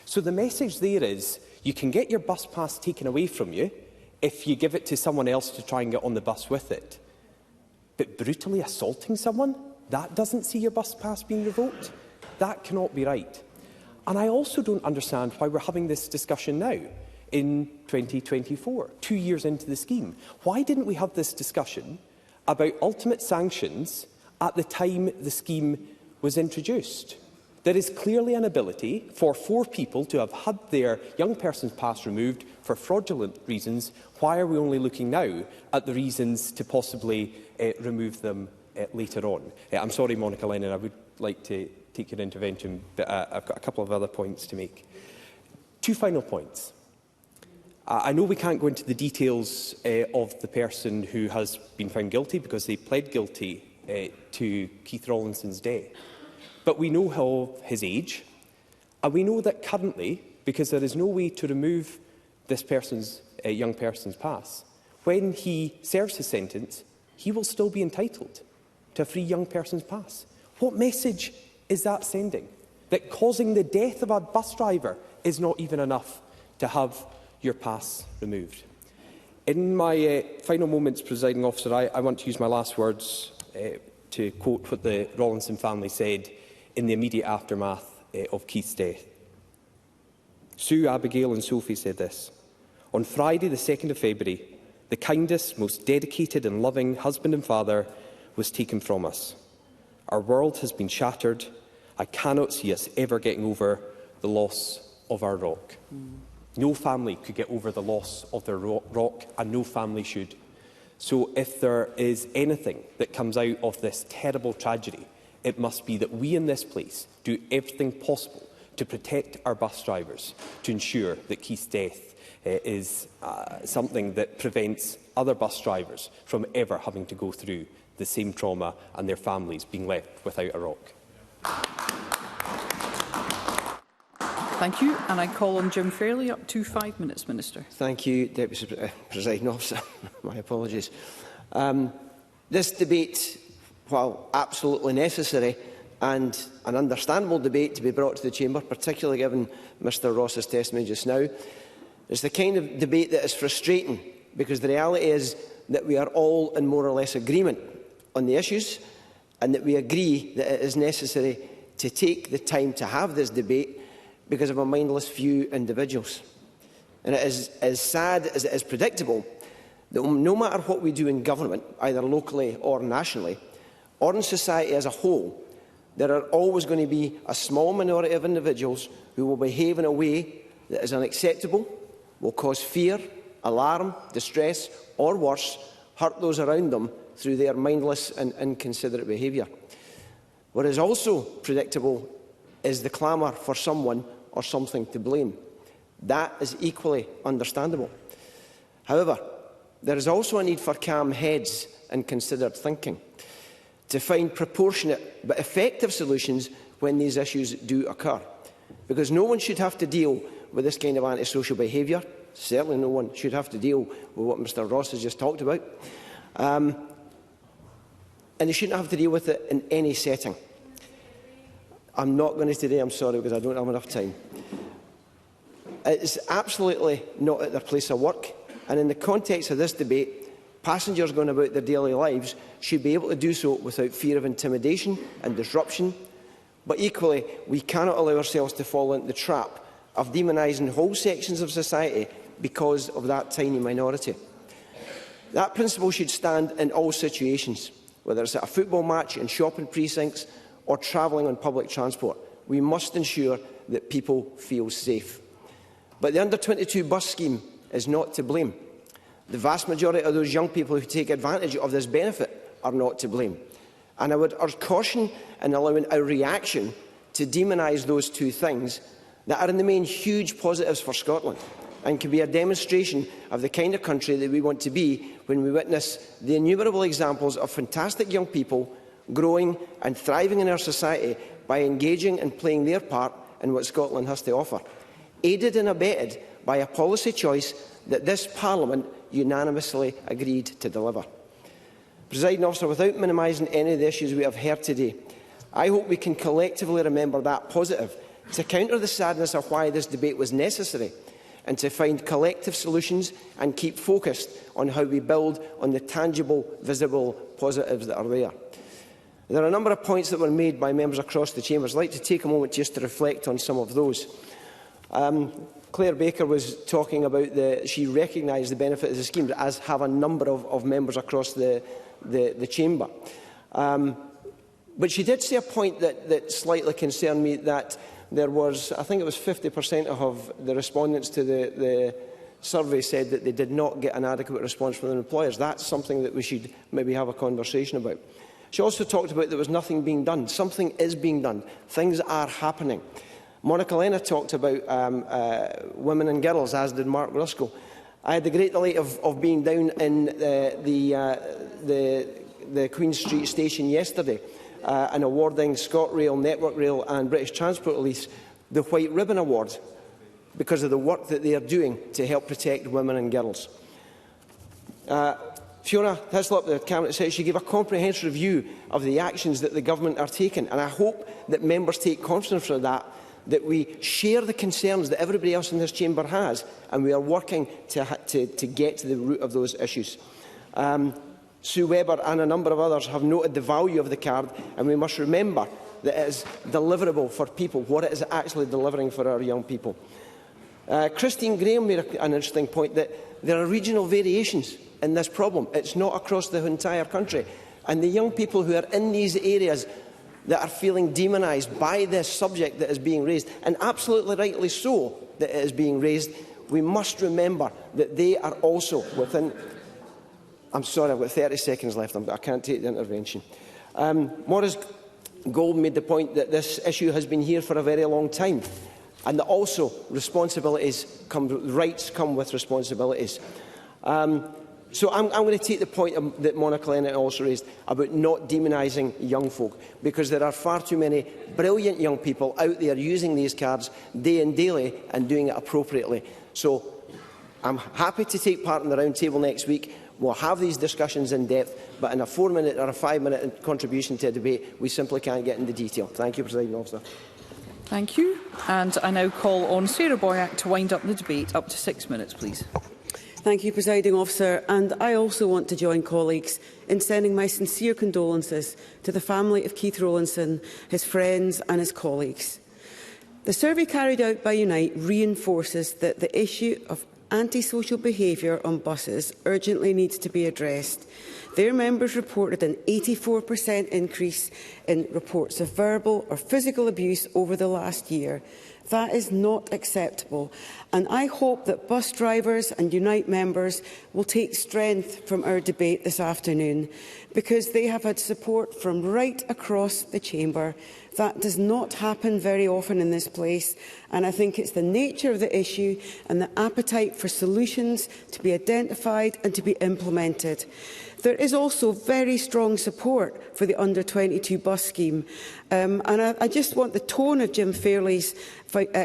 So the message there is, you can get your bus pass taken away from you if you give it to someone else to try and get on the bus with it. But brutally assaulting someone, that doesn't see your bus pass being revoked? That cannot be right. And I also don't understand why we're having this discussion now, in 2024, 2 years into the scheme. Why didn't we have this discussion about ultimate sanctions at the time the scheme was introduced? There is clearly an ability for 4 people to have had their young person's pass removed for fraudulent reasons. Why are we only looking now at the reasons to possibly remove them later on? I'm sorry, Monica Lennon, I would like to take your intervention, but I've got a couple of other points to make. 2 final points. I know we can't go into the details of the person who has been found guilty because they pled guilty to Keith Rawlinson's death. But we know of his age, and we know that currently, because there is no way to remove this young person's pass, when he serves his sentence, he will still be entitled to a free young person's pass. What message is that sending? That causing the death of a bus driver is not even enough to have your pass removed. In my final moments, Presiding Officer, I want to use my last words to quote what the Rawlinson family said in the immediate aftermath of Keith's death. Sue, Abigail and Sophie said this: "On Friday, the 2nd of February, the kindest, most dedicated and loving husband and father was taken from us. Our world has been shattered. I cannot see us ever getting over the loss of our rock." No family could get over the loss of their rock, and no family should. So if there is anything that comes out of this terrible tragedy, it must be that we in this place do everything possible to protect our bus drivers, to ensure that Keith's death is something that prevents other bus drivers from ever having to go through the same trauma and their families being left without a rock. Thank you. And I call on Jim Fairley. Up to 5 minutes, Minister. Thank you, Deputy Presiding Officer. My apologies. This debate, while absolutely necessary and an understandable debate to be brought to the Chamber, particularly given Mr Ross's testimony just now, is the kind of debate that is frustrating, because the reality is that we are all in more or less agreement on the issues, and that we agree that it is necessary to take the time to have this debate because of a mindless few individuals. And it is as sad as it is predictable that no matter what we do in government, either locally or nationally, or in society as a whole, there are always going to be a small minority of individuals who will behave in a way that is unacceptable, will cause fear, alarm, distress, or worse, hurt those around them through their mindless and inconsiderate behaviour. What is also predictable is the clamour for someone or something to blame. That is equally understandable. However, there is also a need for calm heads and considered thinking, to find proportionate but effective solutions when these issues do occur. Because no one should have to deal with this kind of antisocial behaviour. Certainly no one should have to deal with what Mr Ross has just talked about. And they shouldn't have to deal with it in any setting. I'm not going to today, I'm sorry, because I don't have enough time. It's absolutely not at their place of work, and in the context of this debate, passengers going about their daily lives should be able to do so without fear of intimidation and disruption. But equally, we cannot allow ourselves to fall into the trap of demonising whole sections of society because of that tiny minority. That principle should stand in all situations, whether it's at a football match, in shopping precincts, or travelling on public transport. We must ensure that people feel safe. But the under-22 bus scheme is not to blame. The vast majority of those young people who take advantage of this benefit are not to blame. And I would urge caution in allowing our reaction to demonise those two things that are in the main huge positives for Scotland, and can be a demonstration of the kind of country that we want to be when we witness the innumerable examples of fantastic young people growing and thriving in our society by engaging and playing their part in what Scotland has to offer, aided and abetted by a policy choice that this Parliament unanimously agreed to deliver. Presiding Officer, without minimising any of the issues we have heard today, I hope we can collectively remember that positive to counter the sadness of why this debate was necessary, and to find collective solutions and keep focused on how we build on the tangible, visible positives that are there. There are a number of points that were made by members across the Chamber. I'd like to take a moment just to reflect on some of those. Clare Baker was talking about she recognised the benefit of the scheme, as have a number of members across the Chamber. But she did say a point that slightly concerned me, that there was, I think it was 50% of the respondents to the survey said that they did not get an adequate response from their employers. That's something that we should maybe have a conversation about. She also talked about there was nothing being done. Something is being done. Things are happening. Monica Lena talked about women and girls, as did Mark Ruskell. I had the great delight of being down in the Queen Street station yesterday and awarding ScotRail, Network Rail and British Transport Police the White Ribbon Award because of the work that they are doing to help protect women and girls. Fiona Hislop, the Cabinet Secretary, gave a comprehensive review of the actions that the Government are taking, and I hope that members take confidence from that we share the concerns that everybody else in this chamber has, and we are working to get to the root of those issues. Sue Webber and a number of others have noted the value of the card, and we must remember that it is deliverable for people, what it is actually delivering for our young people. Christine Graham made an interesting point that there are regional variations in this problem. It's not across the entire country. And the young people who are in these areas that are feeling demonised by this subject that is being raised, and absolutely rightly so that it is being raised, we must remember that they are also within... I'm sorry, I've got 30 seconds left. I can't take the intervention. Maurice Gold made the point that this issue has been here for a very long time, and that also rights come with responsibilities. So I'm going to take the point that Monica Lennon also raised about not demonising young folk, because there are far too many brilliant young people out there using these cards day and daily and doing it appropriately. So I'm happy to take part in the round table next week. We'll have these discussions in depth, but in a 4-minute or a 5-minute contribution to a debate, we simply can't get into detail. Thank you, Presiding Officer. Thank you. And I now call on Sarah Boyack to wind up the debate. Up to 6 minutes, please. Thank you, Presiding Officer. And I also want to join colleagues in sending my sincere condolences to the family of Keith Rowlinson, his friends and his colleagues. The survey carried out by Unite reinforces that the issue of antisocial behaviour on buses urgently needs to be addressed. Their members reported an 84% increase in reports of verbal or physical abuse over the last year. That is not acceptable, and I hope that bus drivers and Unite members will take strength from our debate this afternoon, because they have had support from right across the chamber. That does not happen very often in this place, and I think it's the nature of the issue and the appetite for solutions to be identified and to be implemented. There is also very strong support for the under-22 bus scheme, and I just want the tone of Jim Fairley's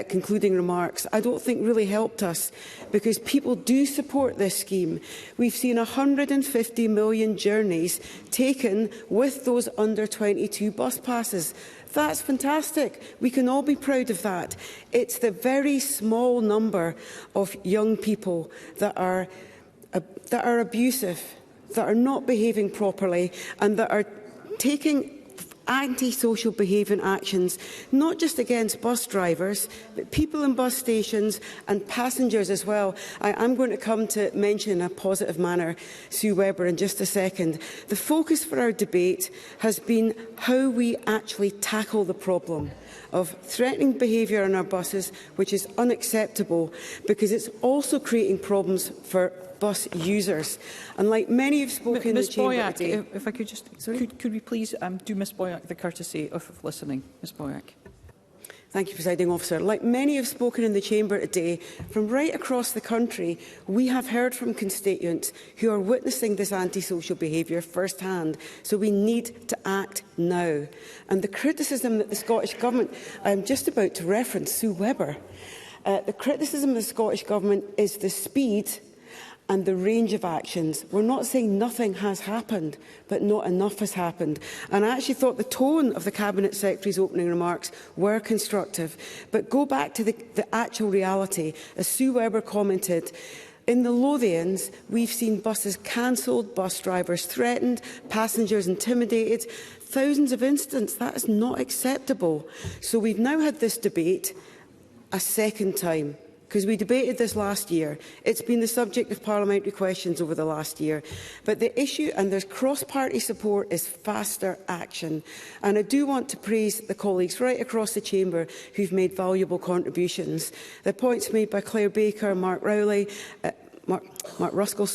concluding remarks, I don't think really helped us, because people do support this scheme. We've seen 150 million journeys taken with those under-22 bus passes. That's fantastic. We can all be proud of that. It's the very small number of young people that are abusive, that are not behaving properly, and that are taking antisocial behaviour actions, not just against bus drivers, but people in bus stations and passengers as well. I'm going to come to mention in a positive manner Sue Webber in just a second. The focus for our debate has been how we actually tackle the problem of threatening behaviour on our buses, which is unacceptable, because it's also creating problems for bus users. And like many have spoken in the chamber Boyack, today... if I could just... Could we please do Ms Boyack the courtesy of listening? Ms Boyack. Thank you, Presiding Officer. Like many have spoken in the chamber today, from right across the country, we have heard from constituents who are witnessing this antisocial behaviour firsthand. So we need to act now. And the criticism that the Scottish Government... I'm just about to reference Sue Webber. The criticism of the Scottish Government is the speed and the range of actions. We're not saying nothing has happened, but not enough has happened. And I actually thought the tone of the Cabinet Secretary's opening remarks were constructive. But go back to the actual reality. As Sue Webber commented, in the Lothians, we've seen buses cancelled, bus drivers threatened, passengers intimidated. Thousands of incidents. That is not acceptable. So we've now had this debate a second time, because we debated this last year. It's been the subject of parliamentary questions over the last year. But the issue, and there's cross-party support, is faster action. And I do want to praise the colleagues right across the chamber who've made valuable contributions. The points made by Clare Baker, Mark Ruskell,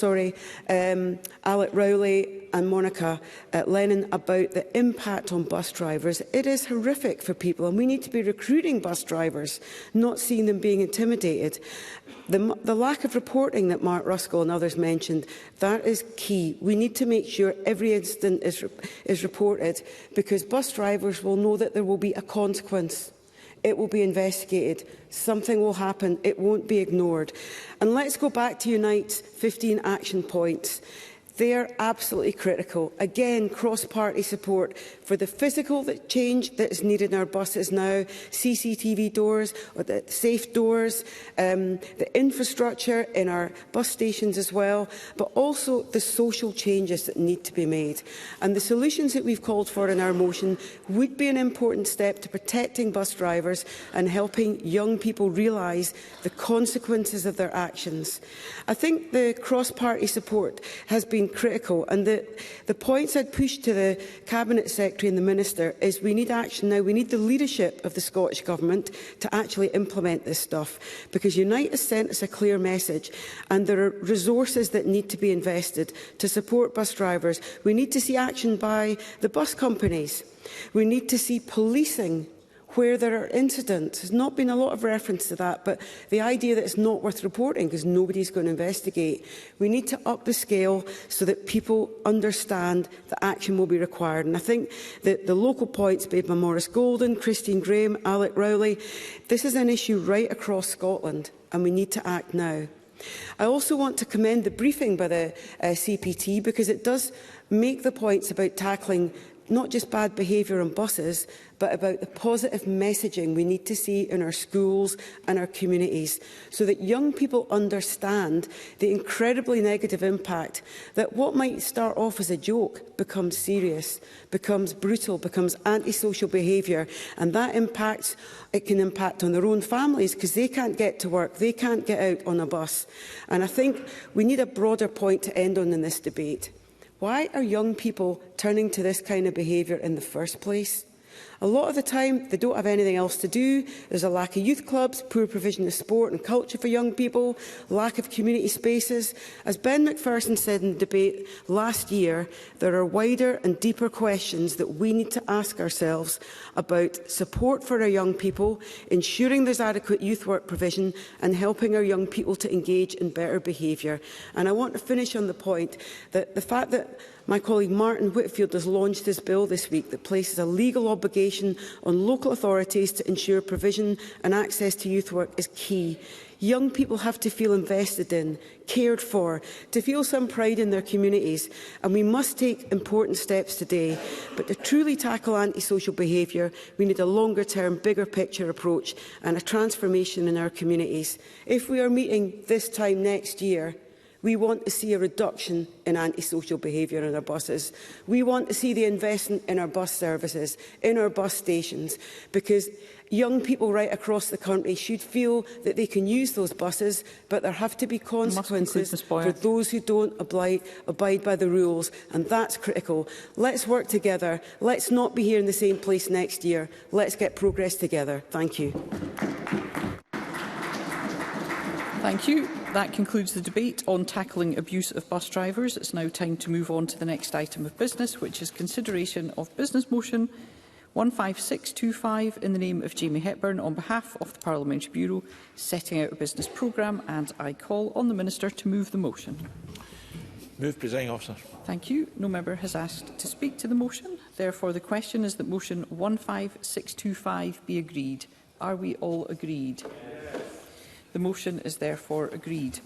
Alec Rowley and Monica Lennon about the impact on bus drivers. It is horrific for people, and we need to be recruiting bus drivers, not seeing them being intimidated. The lack of reporting that Mark Ruskell and others mentioned, that is key. We need to make sure every incident is reported, because bus drivers will know that there will be a consequence It will be investigated. Something will happen. It won't be ignored. And let's go back to Unite's 15 action points. They are absolutely critical. Again, cross-party support for the physical change that is needed in our buses now, CCTV doors, or the safe doors, the infrastructure in our bus stations as well, but also the social changes that need to be made. And the solutions that we've called for in our motion would be an important step to protecting bus drivers and helping young people realise the consequences of their actions. I think the cross-party support has been critical, and the points I'd push to the Cabinet Secretary and the Minister is we need action now. We need the leadership of the Scottish Government to actually implement this stuff, because Unite has sent us a clear message, and there are resources that need to be invested to support bus drivers. We need to see action by the bus companies. We need to see policing where there are incidents. There's not been a lot of reference to that, but the idea that it's not worth reporting because nobody's going to investigate. We need to up the scale so that people understand that action will be required. And I think that the local points made by Maurice Golden, Christine Graham, Alec Rowley, this is an issue right across Scotland, and we need to act now. I also want to commend the briefing by the CPT, because it does make the points about tackling not just bad behaviour on buses, but about the positive messaging we need to see in our schools and our communities, so that young people understand the incredibly negative impact that what might start off as a joke becomes serious, becomes brutal, becomes antisocial behaviour, and that it can impact on their own families because they can't get to work, they can't get out on a bus. And I think we need a broader point to end on in this debate. Why are young people turning to this kind of behaviour in the first place? A lot of the time, they don't have anything else to do. There's a lack of youth clubs, poor provision of sport and culture for young people, lack of community spaces. As Ben McPherson said in the debate last year, there are wider and deeper questions that we need to ask ourselves about support for our young people, ensuring there's adequate youth work provision and helping our young people to engage in better behaviour. And I want to finish on the point that the fact that my colleague Martin Whitfield has launched this bill this week that places a legal obligation on local authorities to ensure provision and access to youth work is key. Young people have to feel invested in, cared for, to feel some pride in their communities, and we must take important steps today. But to truly tackle antisocial behaviour, we need a longer-term, bigger picture approach and a transformation in our communities. If we are meeting this time next year, we want to see a reduction in antisocial behaviour on our buses. We want to see the investment in our bus services, in our bus stations, because young people right across the country should feel that they can use those buses, but there have to be consequences for those who don't abide by the rules, and that's critical. Let's work together. Let's not be here in the same place next year. Let's get progress together. Thank you. Thank you. That concludes the debate on tackling abuse of bus drivers. It's now time to move on to the next item of business, which is consideration of business motion 15625 in the name of Jamie Hepburn on behalf of the Parliamentary Bureau setting out a business programme, and I call on the Minister to move the motion. Move, Presiding Officer. Thank you. No member has asked to speak to the motion. Therefore, the question is that motion 15625 be agreed. Are we all agreed? The motion is therefore agreed.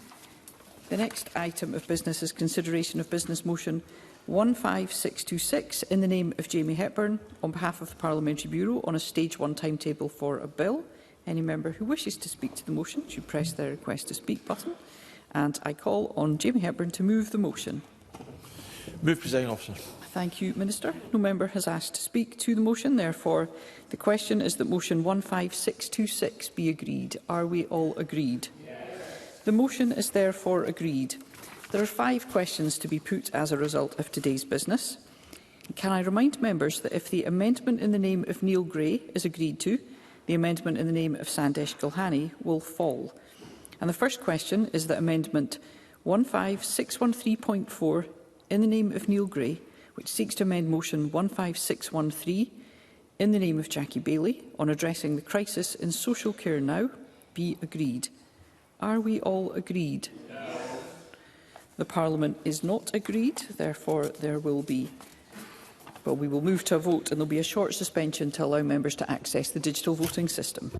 The next item of business is consideration of business motion 15626 in the name of Jamie Hepburn on behalf of the Parliamentary Bureau on a Stage 1 timetable for a bill. Any member who wishes to speak to the motion should press their request to speak button. And I call on Jamie Hepburn to move the motion. Move, Presiding Officer. Thank you, Minister. No member has asked to speak to the motion. Therefore, the question is that motion 15626 be agreed. Are we all agreed? Yes. The motion is therefore agreed. There are 5 questions to be put as a result of today's business. Can I remind members that if the amendment in the name of Neil Gray is agreed to, the amendment in the name of Sandesh Gulhani will fall. And the first question is that amendment 15613.4 in the name of Neil Gray, which seeks to amend motion 15613 in the name of Jackie Bailey on addressing the crisis in social care now, be agreed. Are we all agreed? Yes. The Parliament is not agreed, therefore there will be Well, we will move to a vote and there will be a short suspension to allow members to access the digital voting system.